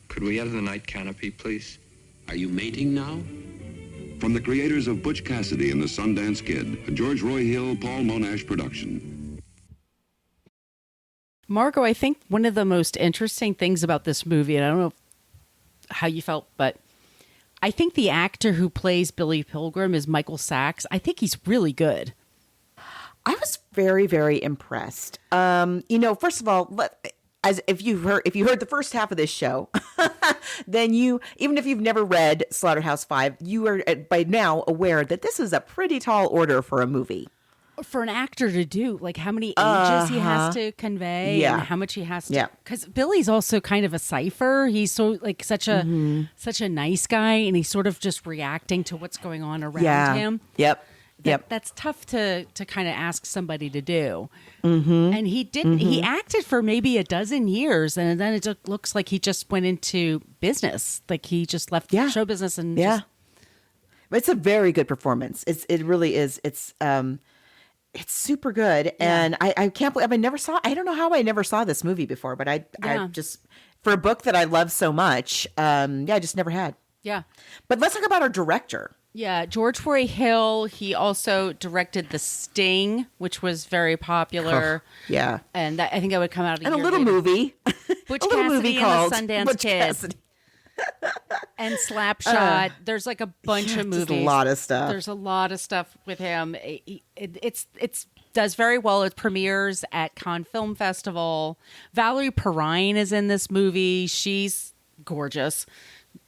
Could we have the night canopy, please? Are you mating now? From the creators of Butch Cassidy and the Sundance Kid, a George Roy Hill, Paul Monash production. Margot, I think one of the most interesting things about this movie, and I don't know how you felt, but I think the actor who plays Billy Pilgrim is Michael Sachs. I think he's really good. I was very, very impressed. First of all, if you heard the first half of this show, then even if you've never read Slaughterhouse-Five, you are by now aware that this is a pretty tall order for a movie. For an actor to do, like how many ages he has to convey and how much he has to. Because Billy's also kind of a cipher. He's so like such a nice guy, and he's sort of just reacting to what's going on around him. That's tough to kind of ask somebody to do. And he didn't. He acted for maybe a dozen years, and then it just looks like he just went into business. Like he just left show business and It's a very good performance. It really is. It's super good, and I can't believe I don't know how I never saw this movie before, but I just, for a book that I love so much, I just never had. Yeah. But let's talk about our director. Yeah, George Roy Hill. He also directed The Sting, which was very popular. And I think that would come out a little movie. Butch a little Cassidy movie and called the Sundance Butch Kid. Cassidy. And Slapshot. There's like a bunch of movies. There's a lot of stuff. There's a lot of stuff with him. It's does very well. It premieres at Cannes Film Festival. Valerie Perrine is in this movie. She's gorgeous.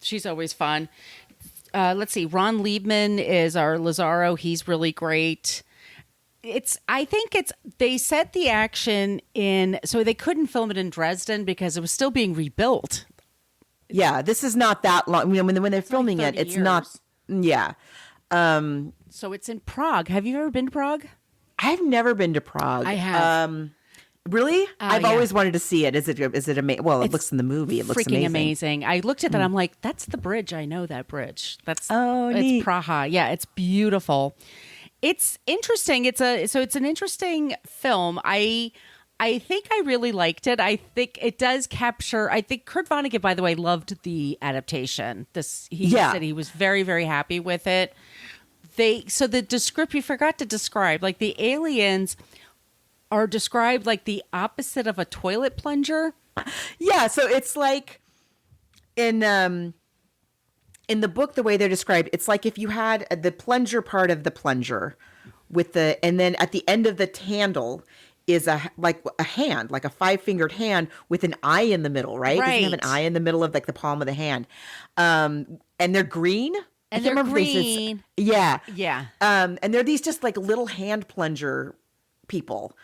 She's always fun. Let's see. Ron Liebman is our Lazaro. He's really great. They set the action so they couldn't film it in Dresden because it was still being rebuilt. Yeah, this is not that long. When they're filming it, it's not. Yeah. So it's in Prague. Have you ever been to Prague? I've never been to Prague. I have. Really? I've always wanted to see it. Is it amazing? Well, it looks in the movie. It looks freaking amazing. I looked at that. I'm like, that's the bridge. I know that bridge. It's neat. Praha. Yeah, it's beautiful. It's interesting. It's an interesting film. I think I really liked it. I think it does capture. I think Kurt Vonnegut, by the way, loved the adaptation. He said he was very, very happy with it. We forgot to describe, like, the aliens are described like the opposite of a toilet plunger. Yeah, so it's like in the book, the way they're described, it's like if you had the plunger part of the plunger and then at the end of the handle is a hand, like a 5-fingered hand with an eye in the middle, right? Doesn't it have an eye in the middle of like the palm of the hand. And they're green. And they're green. Yeah. Yeah. And they're these just like little hand plunger people,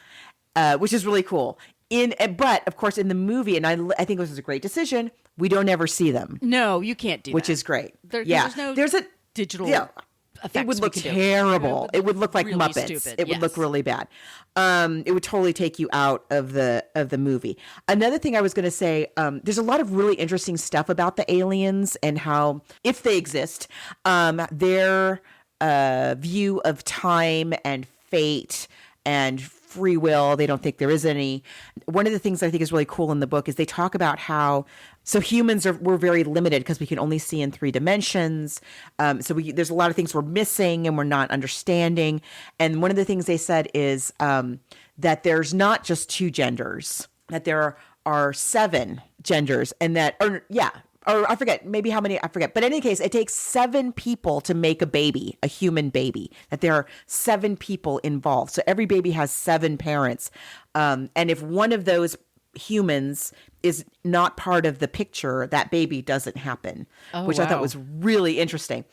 which is really cool. But of course in the movie, and I think this was a great decision, we don't ever see them. No, you can't do which that. is great. There's a digital effects. It would look terrible. It would look like really Muppets. Stupid. It would look really bad. It would totally take you out of the movie. Another thing I was going to say, there's a lot of really interesting stuff about the aliens and how, if they exist, their view of time and fate and free will, they don't think there is any. One of the things I think is really cool in the book is they talk about how we're very limited because we can only see in 3 dimensions. There's a lot of things we're missing and we're not understanding. And one of the things they said is that there's not just 2 genders, that there are 7 genders, and or I forget, maybe how many, I forget. But in any case, it takes 7 people to make a baby, a human baby, that there are 7 people involved. So every baby has 7 parents. And if one of those humans is not part of the picture, that baby doesn't happen, which I thought was really interesting.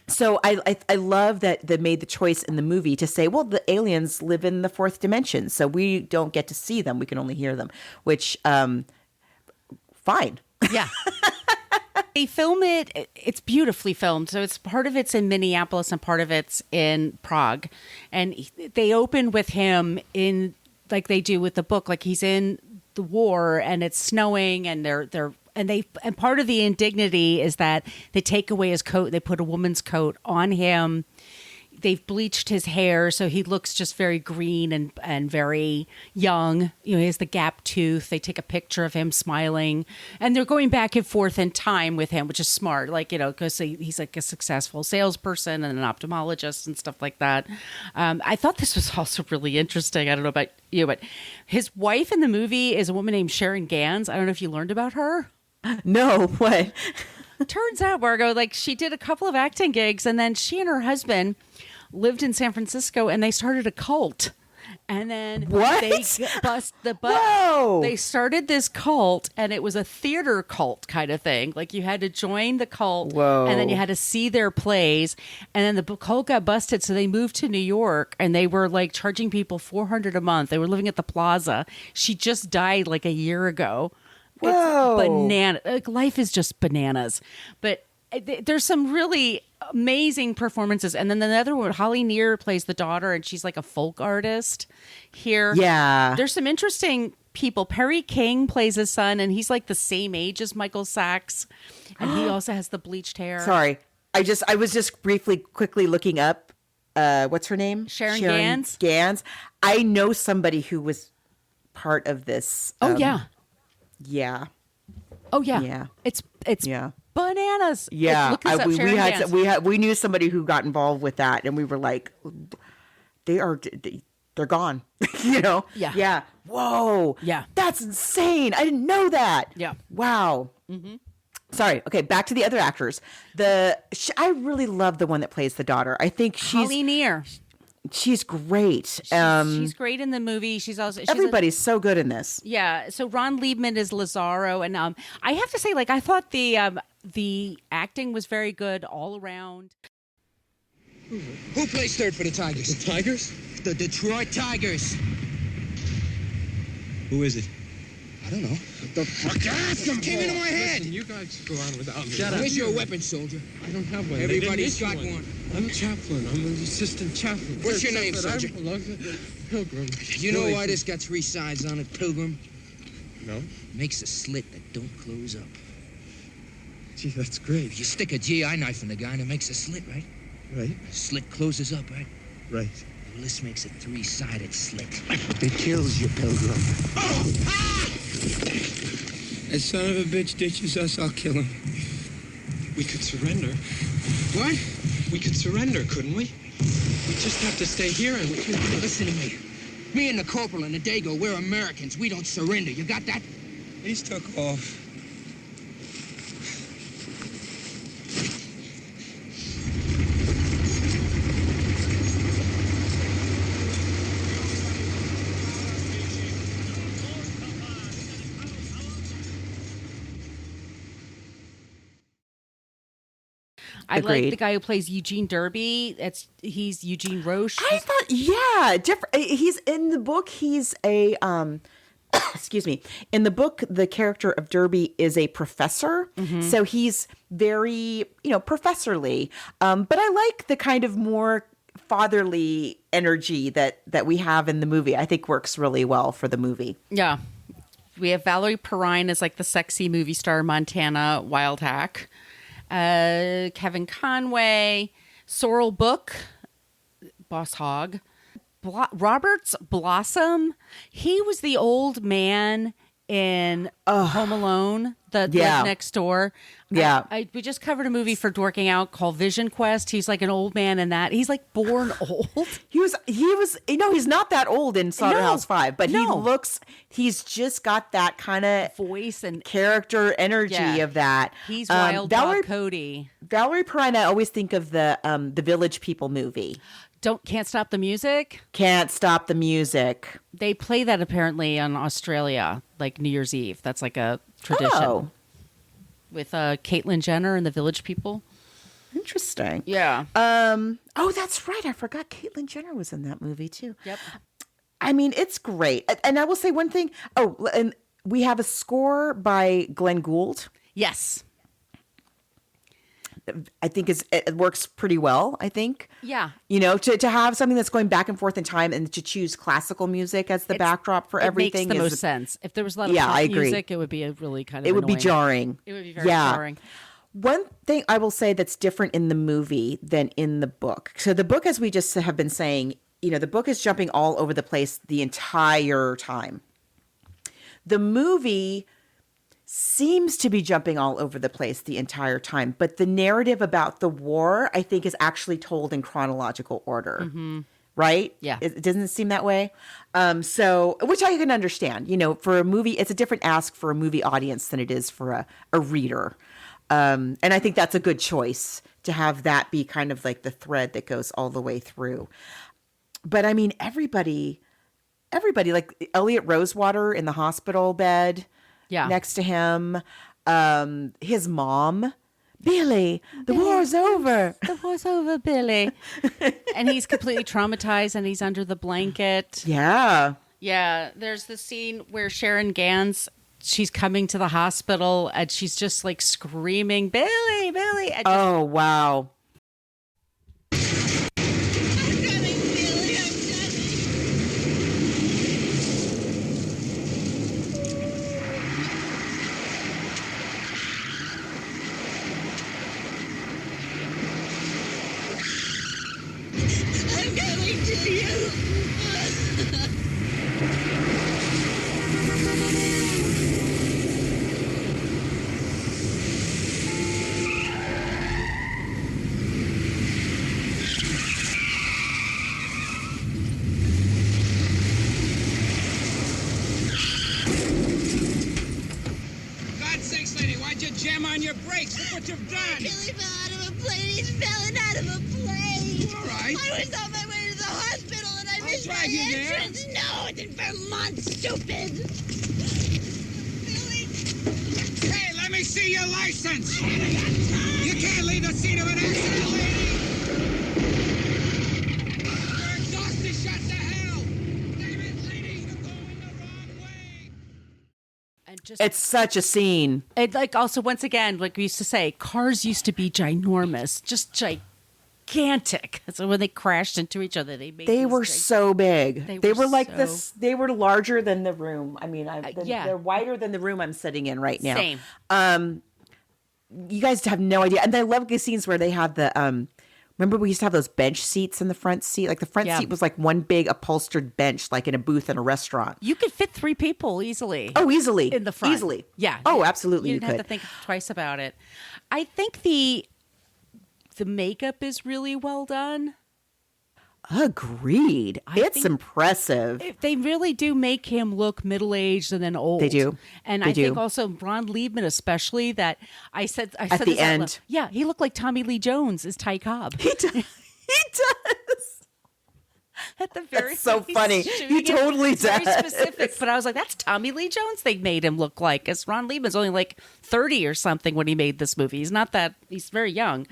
So I love that they made the choice in the movie to say, well, the aliens live in the 4th dimension, so we don't get to see them. We can only hear them, which, fine. Yeah. They film it. It's beautifully filmed. So part of it's in Minneapolis and part of it's in Prague. And they open with him in, like they do with the book, like he's in the war and it's snowing and and part of the indignity is that they take away his coat. They put a woman's coat on him. they've bleached his hair, so he looks just very green and very young. You know, he has the gap tooth. They take a picture of him smiling, and they're going back and forth in time with him, which is smart. Like, you know, because he's like a successful salesperson and an ophthalmologist and stuff like that. I thought this was also really interesting. I don't know about you, but his wife in the movie is a woman named Sharon Gans. I don't know if you learned about her. No, what? Turns out, Margot, like she did a couple of acting gigs, and then she and her husband lived in San Francisco, and they started a cult. And then what? They started this cult, and it was a theater cult kind of thing. Like you had to join the cult, and then you had to see their plays. And then the cult got busted, so they moved to New York, and they were like charging people $400 a month. They were living at the Plaza. She just died like a year ago. Whoa. It's banana. Like, life is just bananas. But there's some really amazing performances. And then another one, Holly Near plays the daughter, and she's like a folk artist here. Yeah. There's some interesting people. Perry King plays his son, and he's like the same age as Michael Sachs. And he also has the bleached hair. Sorry. I was just quickly looking up, what's her name? Sharon Gans. Gans. I know somebody who was part of this. Oh, yeah. Yeah. Oh, yeah. Yeah. It's yeah. Bananas. Yeah. Look this up, we knew somebody who got involved with that, and we were like, they're gone. You know? Yeah. Yeah. Whoa. Yeah. That's insane. I didn't know that. Yeah. Wow. Mm-hmm. Sorry. Okay. Back to the other actors. I really love the one that plays the daughter. I think Holly Near. She's great. She's great in the movie. Everybody's so good in this. Yeah. So Ron Liebman is Lazaro, and I have to say, like, I thought the acting was very good all around. Who plays third for the Tigers? The Tigers? The Detroit Tigers. Who is it? I don't know. What the fuck? Ask him! Came into my head! Listen, you guys go on without me. Shut up. Where's your weapon, soldier? I don't have one. Everybody's got one. I'm chaplain. I'm an assistant chaplain. What's your name, soldier? I belong to Pilgrim. You know why this got 3 sides on it, Pilgrim? No. Makes a slit that don't close up. Gee, that's great. You stick a GI knife in the guy and it makes a slit, right? Right. Slit closes up, right? Right. Well, this makes a 3-sided slit. It kills you, Pilgrim. Oh! Ah! That son of a bitch ditches us, I'll kill him. We could surrender. What? We could surrender, couldn't we? We just have to stay here and... Listen to me. Me and the corporal and the Dago, we're Americans. We don't surrender. You got that? He's took off. I like the guy who plays Eugene Derby. He's Eugene Roche. I thought, yeah, different. He's in the book. He's a excuse me. In the book, the character of Derby is a professor, so he's very professorly. But I like the kind of more fatherly energy that we have in the movie. I think works really well for the movie. Yeah, we have Valerie Perrine as like the sexy movie star Montana Wild Hack. Kevin Conway, Sorrel Book, Boss Hogg, Roberts Blossom. He was the old man in Home Alone, the next door. Yeah. We just covered a movie for Dorking Out called Vision Quest. He's like an old man in that. He's like born old. He's not that old in Slaughterhouse-Five, but he's just got that kind of voice and character energy of that. He's Wild Dog Cody. Valerie Perrine, I always think of the Village People movie. Can't Stop the Music? Can't Stop the Music. They play that apparently in Australia, like New Year's Eve. That's like a tradition. Oh. With Caitlyn Jenner and the Village People. Interesting. Yeah. Oh, that's right. I forgot Caitlyn Jenner was in that movie too. Yep. I mean, it's great. And I will say one thing. Oh, and we have a score by Glenn Gould. Yes. I think it works pretty well, I think. Yeah. To have something that's going back and forth in time and to choose classical music as the backdrop for everything. It makes the most sense. If there was a lot of pop music, it would be a really kind of It would be jarring. It would be very jarring. One thing I will say that's different in the movie than in the book. So the book, as we just have been saying, the book is jumping all over the place the entire time. The movie seems to be jumping all over the place the entire time, but the narrative about the war, I think, is actually told in chronological order. Mm-hmm. Right? Yeah. It doesn't seem that way. So, which I can understand. For a movie, it's a different ask for a movie audience than it is for a reader. And I think that's a good choice to have that be kind of like the thread that goes all the way through. But I mean, everybody, like Elliot Rosewater in the hospital bed next to him, his mom, Billy, the war's over. The war's over, Billy. And he's completely traumatized and he's under the blanket. Yeah. Yeah. There's the scene where Sharon Gans, she's coming to the hospital and she's just like screaming, Billy, Billy. And oh, wow. Jam on your brakes. Look what you've done. Billy fell out of a plane. He's falling out of a plane. All right. I was on my way to the hospital and I missed my drag you there. entrance. No, it's in Vermont, stupid. Billy. Hey, let me see your license. You can't leave the scene of an accident, lady. Your exhaust is shut to hell. Damn it, lady. You're going the wrong way. and just It's such a scene. it, like, also, once again, like we used to say, cars used to be ginormous, just gigantic. So when they crashed into each other, They were so big. They were like so- this. They were larger than the room. I mean, yeah. they're wider than the room I'm sitting in right now. Same. You guys have no idea. And I love the scenes where they have the. Remember, we used to have those bench seats in the front seat. Like the front Yeah. seat was like one big upholstered bench, like in a booth in a restaurant. You could fit 3 people easily. Oh, easily in the front. easily. Yeah. Oh, absolutely, You you didn't have could. to think twice about it. I think the makeup is really well done. Agreed. It's think- impressive. They really do make him look middle-aged and then old. They do. And They I think do. also Ron Liebman, especially, that I said At this the out end. loud. Yeah, he looked like Tommy Lee Jones as Ty Cobb. He does. He does. At the very That's so he's funny. shooting He it totally very does. specific, but I was like, that's Tommy Lee Jones they made him look like. Because Ron Liebman's only like 30 or something when he made this movie. He's very young.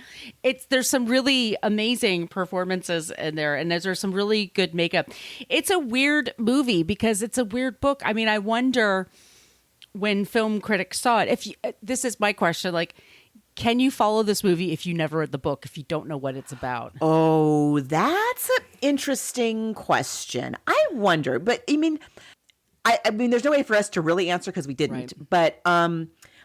There's some really amazing performances in there, and there's some really good makeup. It's a weird movie because it's a weird book. I mean, I wonder when film critics saw it. This is my question, like, can you follow this movie if you never read the book, if you don't know what it's about? Oh, that's an interesting question. I wonder, but I mean, there's no way for us to really answer because we didn't. Right.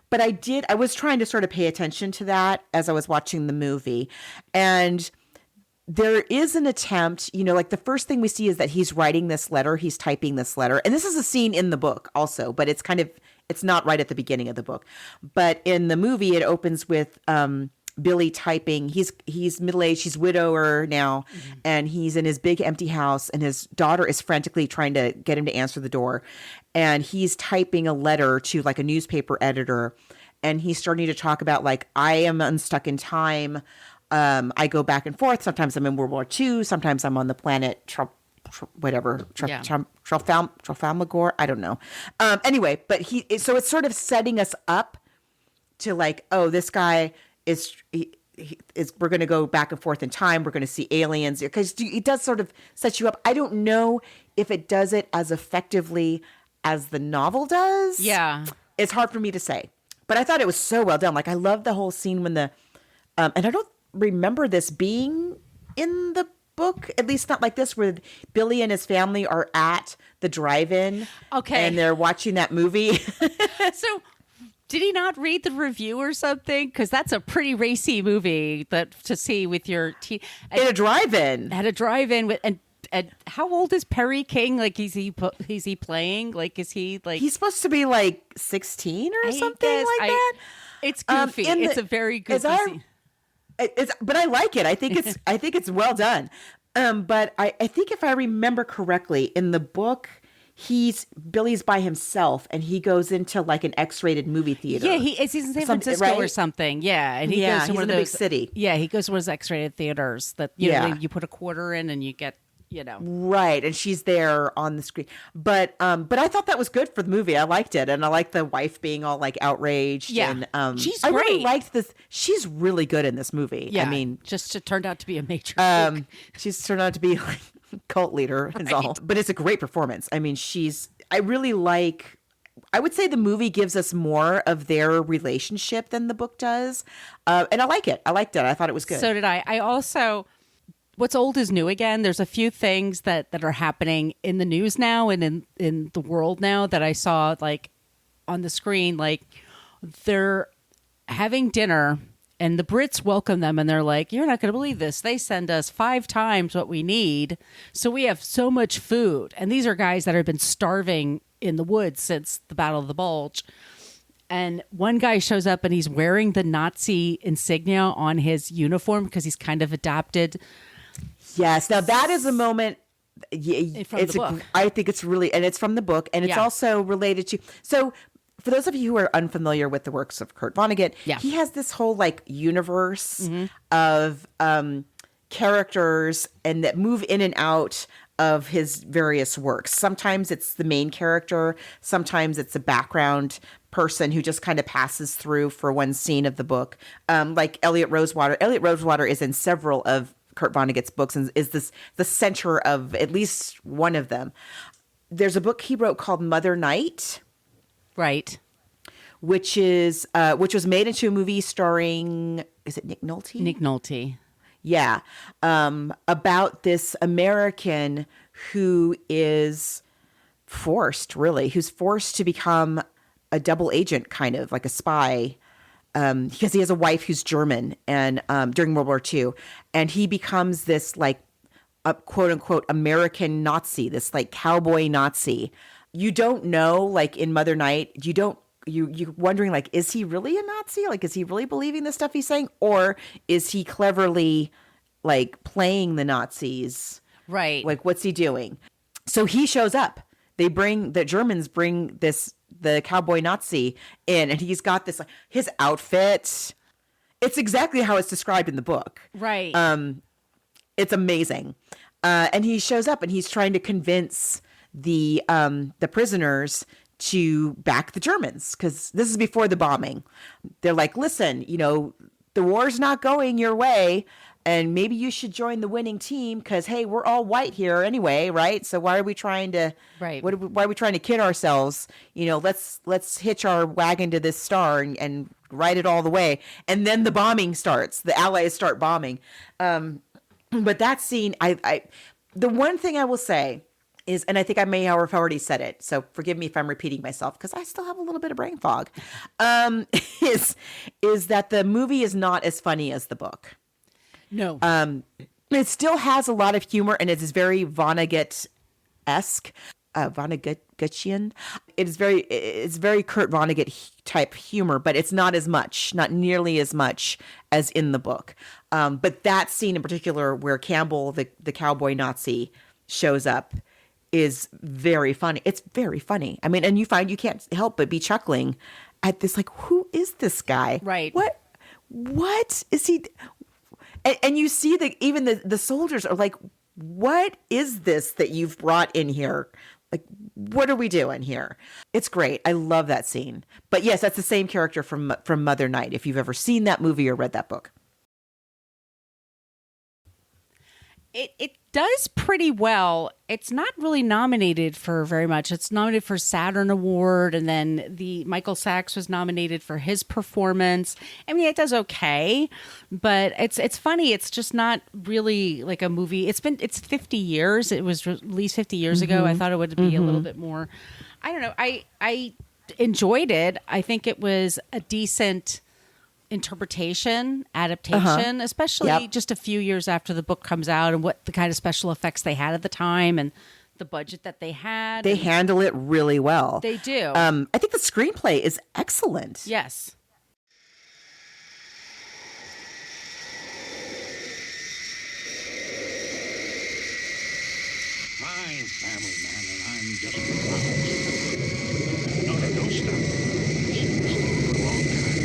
But I did. I was trying to sort of pay attention to that as I was watching the movie, and there is an attempt. Like the first thing we see is that he's writing this letter. He's typing this letter, and this is a scene in the book also, but it's not right at the beginning of the book. But in the movie, it opens with Billy typing. He's middle-aged. He's widower now, and he's in his big empty house, and his daughter is frantically trying to get him to answer the door. And he's typing a letter to like a newspaper editor, and he's starting to talk about like, I am unstuck in time. I go back and forth. Sometimes I'm in World War II. Sometimes I'm on the planet Trafalgar. I don't know. Anyway, but so it's sort of setting us up to like, oh, this guy is we're going to go back and forth in time. We're going to see aliens, because it does sort of set you up. I don't know if it does it as effectively as the novel does. Yeah. It's hard for me to say, but I thought it was so well done. Like I love the whole scene when and I don't remember this being in the book, at least not like this, where Billy and his family are at the drive-in. Okay. And they're watching that movie. So Did he not read the review or something? Because that's a pretty racy movie to see with your teen. In a drive-in. At a drive-in with and how old is Perry King? Like, is he playing? Like, is he like? He's supposed to be like 16 or something like that. It's goofy. It's a very goofy scene. But I like it. I think it's well done. But I think if I remember correctly, in the book, Billy's by himself, and he goes into like an X-rated movie theater. Yeah, he's in San Francisco or something. Yeah, and he goes to one of those big city. Yeah, he goes to one of those X-rated theaters that you know you put a quarter in and you get. Right, and she's there on the screen. But I thought that was good for the movie. I liked it, and I liked the wife being all like outraged. Yeah, and she's I great. really liked this. She's really good in this movie. Yeah, I mean, just turned out to be a major. She's turned out to be like cult leader is all. But it's a great performance. I mean, I really like. I would say the movie gives us more of their relationship than the book does, and I like it. I liked it. I thought it was good. So did I. I also. What's old is new again. There's a few things that are happening in the news now and in the world now that I saw like on the screen. Like they're having dinner and the Brits welcome them and they're like, you're not going to believe this. They send us 5 times what we need. So we have so much food. And these are guys that have been starving in the woods since the Battle of the Bulge. And one guy shows up and he's wearing the Nazi insignia on his uniform because he's kind of adapted. Yes. Now that is a moment. From the book. I think it's really, and it's from the book, and it's also related to. So, for those of you who are unfamiliar with the works of Kurt Vonnegut, he has this whole like universe of characters and that move in and out of his various works. Sometimes it's the main character. Sometimes it's a background person who just kind of passes through for one scene of the book. Like Elliot Rosewater. Elliot Rosewater is in several of Kurt Vonnegut's books and is the center of at least one of them. There's a book he wrote called Mother Night. Right. Which was made into a movie starring, is it Nick Nolte? Nick Nolte. Yeah. About this American who is who's forced to become a double agent, kind of like a spy, because he has a wife who's German, and during World War II, and he becomes this like a quote unquote American Nazi, this like cowboy Nazi. You don't know, like in Mother Night, you're wondering like, is he really a Nazi? Like, is he really believing the stuff he's saying, or is he cleverly like playing the Nazis? Right. Like, what's he doing? So he shows up. The Germans bring the cowboy Nazi in, and he's got this, like, his outfit. It's exactly how it's described in the book. Right. It's amazing. And he shows up and he's trying to convince the prisoners to back the Germans, because this is before the bombing. They're like, listen, the war's not going your way, and maybe you should join the winning team because, hey, we're all white here anyway, right? So why are we trying to why are we trying to kid ourselves? Let's hitch our wagon to this star and ride it all the way. And then the bombing starts. The Allies start bombing. But that scene, the one thing I will say is, and I think I may have already said it, so forgive me if I'm repeating myself because I still have a little bit of brain fog, is that the movie is not as funny as the book. No. It still has a lot of humor, and it is very Vonnegut-esque, Vonnegutian. It's very Kurt Vonnegut type humor, but it's not nearly as much as in the book. But that scene in particular, where Campbell, the cowboy Nazi, shows up, is very funny. It's very funny. I mean, and you can't help but be chuckling at this, like, who is this guy? Right. What is he? And you see that even the soldiers are like, what is this that you've brought in here? Like, what are we doing here? It's great. I love that scene. But yes, that's the same character from Mother Night, if you've ever seen that movie or read that book. It does pretty well. It's not really nominated for very much. It's nominated for Saturn Award, and then the Michael Sachs was nominated for his performance. I mean, it does okay, but it's funny. It's just not really like a movie. It's 50 years. It was released 50 years ago. I thought it would be a little bit more. I don't know. enjoyed it. I think it was a decent adaptation, especially just a few years after the book comes out and what the kind of special effects they had at the time and the budget that they had. They handle it really well. They do. I think the screenplay is excellent. Yes. Fine family man, and I'm just proud. No, don't stop. For a long time.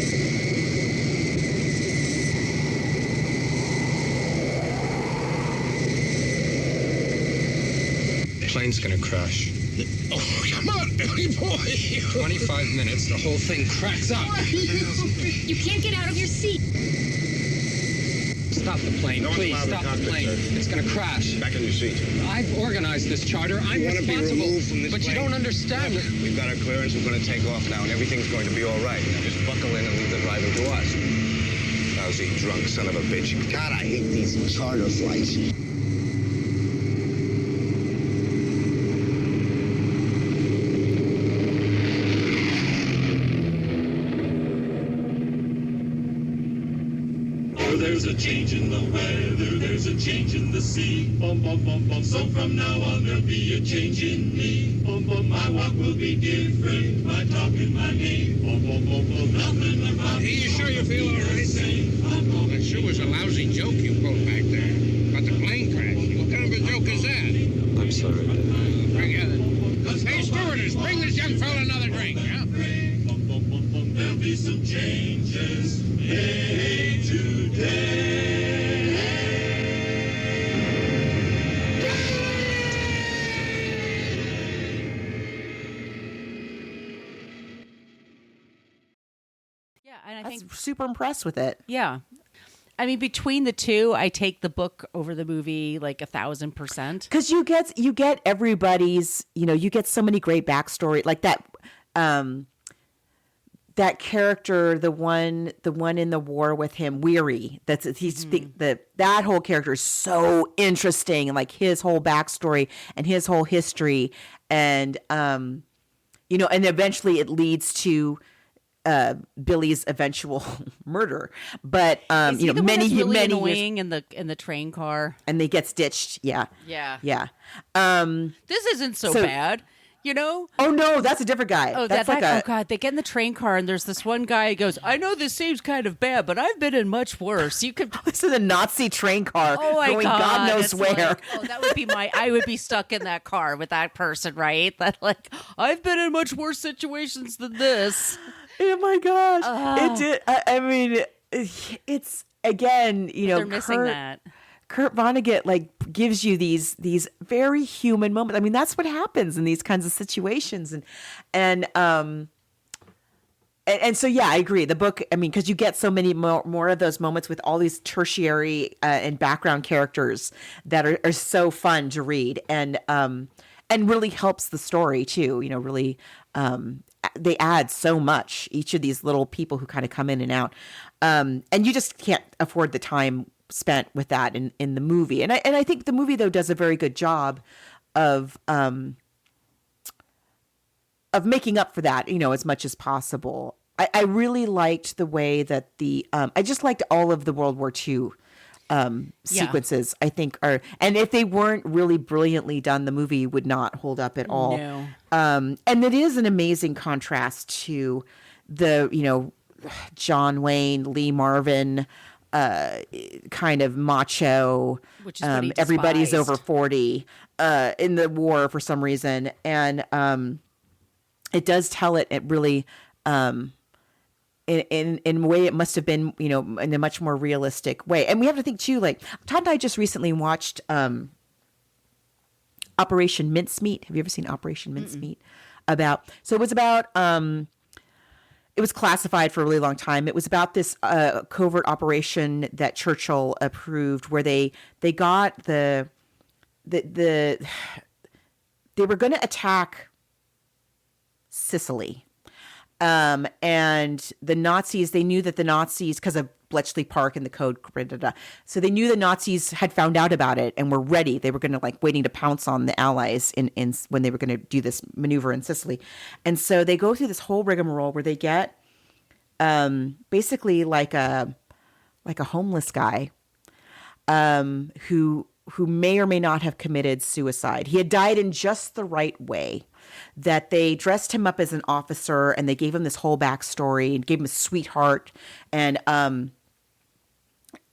The plane's gonna crash. Oh, come on, Billy boy. 25 minutes, the whole thing cracks up. You can't get out of your seat. Stop the plane, please. Stop the plane. It's gonna crash. Back in your seat. I've organized this charter. I'm want to be responsible. removed from this But you plane? don't understand. We've got our clearance. We're going to take off now, and everything's going to be all right. Now just buckle in and leave the driving to us. Lousy drunk son of a bitch. God, I hate these charter flights. There's a change in the weather, there's a change in the sea. Bum, bum, bum, bum. So from now on there'll be a change in me. Bum, bum. My walk will be different, my talk and my name. Bum, bum, bum, bum. Nothing about Are you sure you feel all right? That sure was a lousy joke you pulled back there. About the plane crash. What kind of a joke is that? I'm sorry. Bring it. Hey, stewardess, bring this young fella another drink, huh? Bum, bum, bum, bum. There'll be some changes made today. And I think super impressed with it. Yeah. I mean, between the two, I take the book over the movie like 1,000%. Because you get everybody's, you get so many great backstory, like that that character, the one in the war with him, Weary. That whole character is so interesting, and like his whole backstory and his whole history, and and eventually it leads to Billy's eventual murder, but Is he the one many that's really many annoying years, in the train car, and they get stitched. Yeah. This isn't so bad, Oh no, that's a different guy. Oh, that's oh god, they get in the train car and there's this one guy who goes, "I know this seems kind of bad, but I've been in much worse." You could this is a Nazi train car going God knows where. Like, that would be I would be stuck in that car with that person, right? That like I've been in much worse situations than this. Oh my gosh. It did. I mean, it's again, they're missing that. Kurt Vonnegut gives you these very human moments. I mean, that's what happens in these kinds of situations, and so yeah, I agree. The book, I mean, because you get so many more of those moments with all these tertiary and background characters that are so fun to read, and really helps the story too. Really. They add so much, each of these little people who kind of come in and out. And you just can't afford the time spent with that in the movie. And I think the movie, though, does a very good job of making up for that, as much as possible. I really liked the way that I just liked all of the World War II sequences, I think and if they weren't really brilliantly done, the movie would not hold up at all. No. And it is an amazing contrast to the, John Wayne, Lee Marvin, kind of macho, which is what he everybody's despised. over 40, in the war for some reason. And, it does tell it really, in a way it must have been, in a much more realistic way. And we have to think too, like Todd and I just recently watched Operation Mincemeat. Have you ever seen Operation Mincemeat? So it was about, it was classified for a really long time. It was about this covert operation that Churchill approved, where they got they were going to attack Sicily. And the Nazis, they knew that the Nazis, because of Bletchley Park and the code. So they knew the Nazis had found out about it and were ready. They were going to waiting to pounce on the Allies in when they were going to do this maneuver in Sicily. And so they go through this whole rigmarole where they get basically like a homeless guy who may or may not have committed suicide. He had died in just the right way, that they dressed him up as an officer and they gave him this whole backstory and gave him a sweetheart and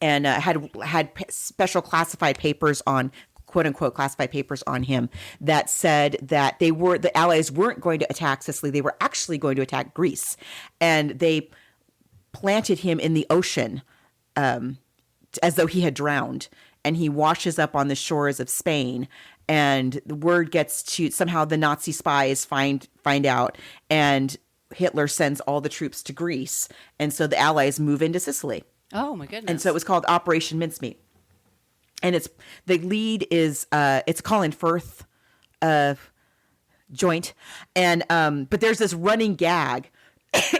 had special classified papers on, quote unquote, classified papers on him that said that the Allies weren't going to attack Sicily. They were actually going to attack Greece. And they planted him in the ocean as though he had drowned. And he washes up on the shores of Spain, and the word gets to somehow the Nazi spies find out, and Hitler sends all the troops to Greece, and so the Allies move into Sicily. Oh my goodness! And so it was called Operation Mincemeat, and the lead is it's Colin Firth joint, and but there's this running gag.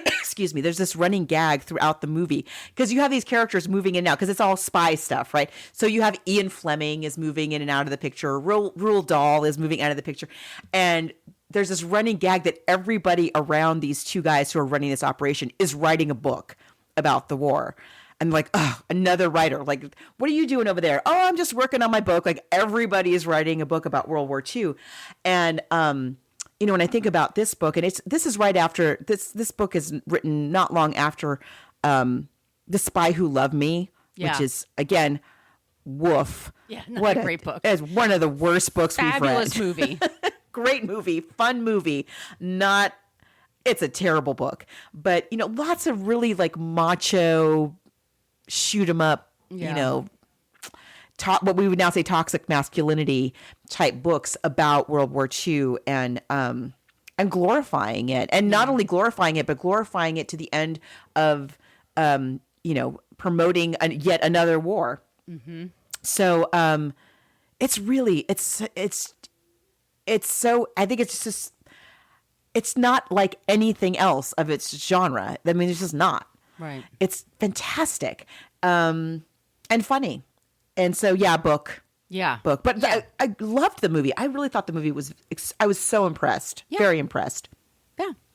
Excuse me, there's this running gag throughout the movie because you have these characters moving in and out because it's all spy stuff, right? So you have Ian Fleming is moving in and out of the picture. Roald Dahl is moving out of the picture. And there's this running gag that everybody around these two guys who are running this operation is writing a book about the war. And like, oh, another writer. Like, what are you doing over there? Oh, I'm just working on my book. Like everybody is writing a book about World War II. And, when I think about this book, and this is right after this book is written not long after The Spy Who Loved Me, which is again, woof. Yeah, what a great book. It's one of the worst books we've read. Fabulous movie. Great movie, fun movie. It's a terrible book, but lots of really like macho, shoot 'em up, what we would now say toxic masculinity type books about World War II and glorifying it. And not only glorifying it, but glorifying it to the end of, promoting yet another war. Mm-hmm. So it's really, it's so, I think it's just, it's not like anything else of its genre. I mean, it's just not. Right. It's fantastic and funny. And so, book. Yeah. Book. But I loved the movie. I really thought the movie I was so impressed. Yeah. Very impressed.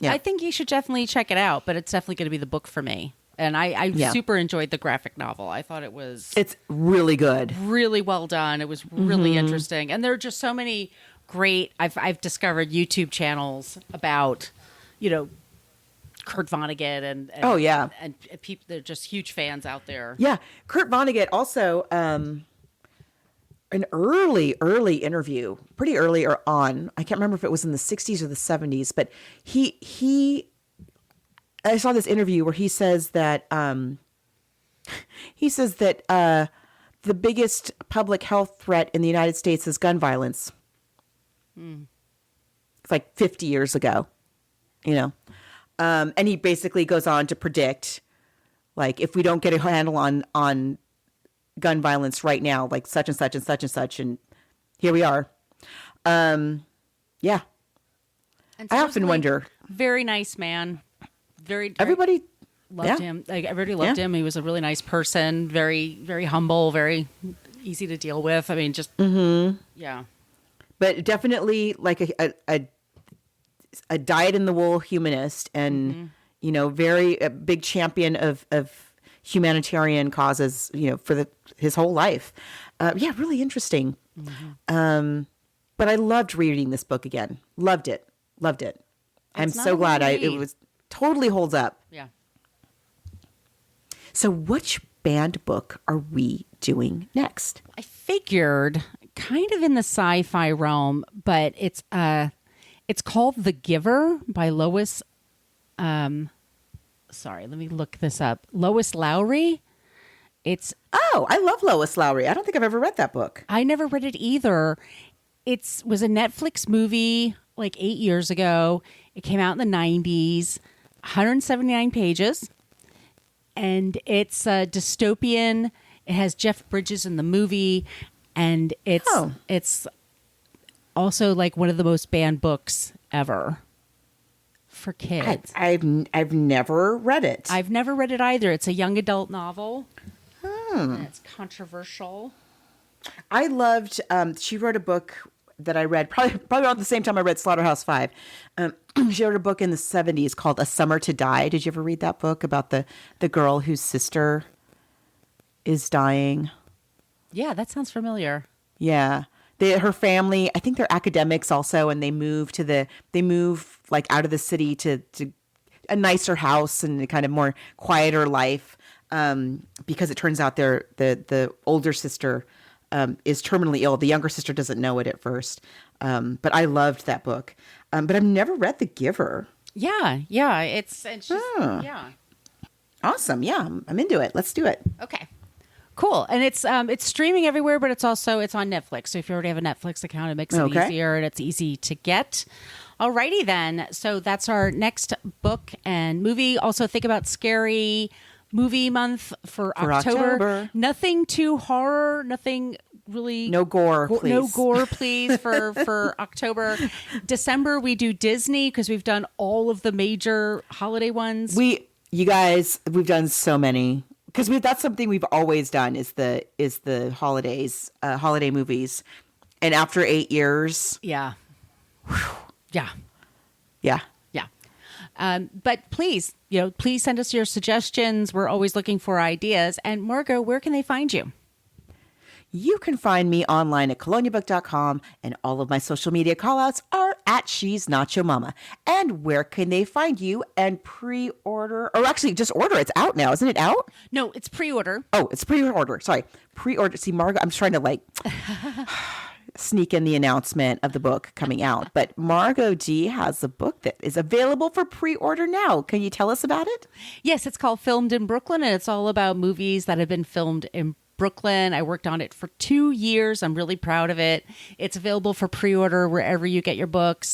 Yeah. I think you should definitely check it out, but it's definitely going to be the book for me. And I super enjoyed the graphic novel. I thought it's really good. Really well done. It was really interesting. And there are just so many great, I've discovered YouTube channels about, Kurt Vonnegut and people, they're just huge fans out there. Yeah. Kurt Vonnegut also, an early interview, pretty early on. I can't remember if it was in the 60s or the 70s, but I saw this interview where he says that the biggest public health threat in the United States is gun violence. It's like 50 years ago, and he basically goes on to predict, like, if we don't get a handle on gun violence right now, like such and such and such and such, and here we are. And I often wonder. Very nice man. Everybody loved him. Like everybody loved him. He was a really nice person. Very, very humble. Very easy to deal with. I mean, just yeah. But definitely like a dyed-in-the-wool humanist, and very a big champion of humanitarian causes, for his whole life. Really interesting. But I loved reading this book again. Loved it. I'm so glad it was totally holds up. Yeah. So which banned book are we doing next? I figured kind of in the sci-fi realm, but it's called The Giver by Lois. Sorry, let me look this up. Lois Lowry. I love Lois Lowry. I don't think I've ever read that book. I never read it either. It was a Netflix movie like 8 years ago. It came out in the 90s. 179 pages. And it's dystopian. It has Jeff Bridges in the movie. And it's also like one of the most banned books ever. for kids. I've never read it. I've never read it either. It's a young adult novel. Hmm. It's controversial. I loved. She wrote a book that I read probably around the same time I read Slaughterhouse-Five. She wrote a book in the 70s called A Summer to Die. Did you ever read that book about the girl whose sister is dying? Yeah, that sounds familiar. Yeah. Her family, I think they're academics also, and they move like out of the city to a nicer house and a kind of more quieter life, because it turns out the older sister is terminally ill. The younger sister doesn't know it at first. But I loved that book. But I've never read The Giver. Yeah. It's just, yeah. Awesome. Yeah, I'm into it. Let's do it. Okay. Cool. And it's streaming everywhere, but it's on Netflix. So if you already have a Netflix account, it makes it easier and it's easy to get. Alrighty then. So that's our next book and movie. Also think about Scary Movie Month for October. Nothing too horror, nothing really. No gore, please. No gore, please, for October. December, we do Disney because we've done all of the major holiday ones. You guys, we've done so many. Because that's something we've always done is the holidays, holiday movies. And after 8 years. Yeah. Yeah. Yeah. But please send us your suggestions. We're always looking for ideas. And Margot, where can they find you? You can find me online at coloniabook.com, and all of my social media callouts are at She's Not Your Mama. And where can they find you and pre-order, or actually just order? It's out now, isn't it out? No, it's pre-order. Oh, it's pre-order. Sorry, pre-order. See, Margot, I'm trying to sneak in the announcement of the book coming out, but Margot D has a book that is available for pre-order now. Can you tell us about it? Yes, it's called Filmed in Brooklyn, and it's all about movies that have been filmed in Brooklyn. I worked on it for 2 years. I'm really proud of it. It's available for pre-order wherever you get your books.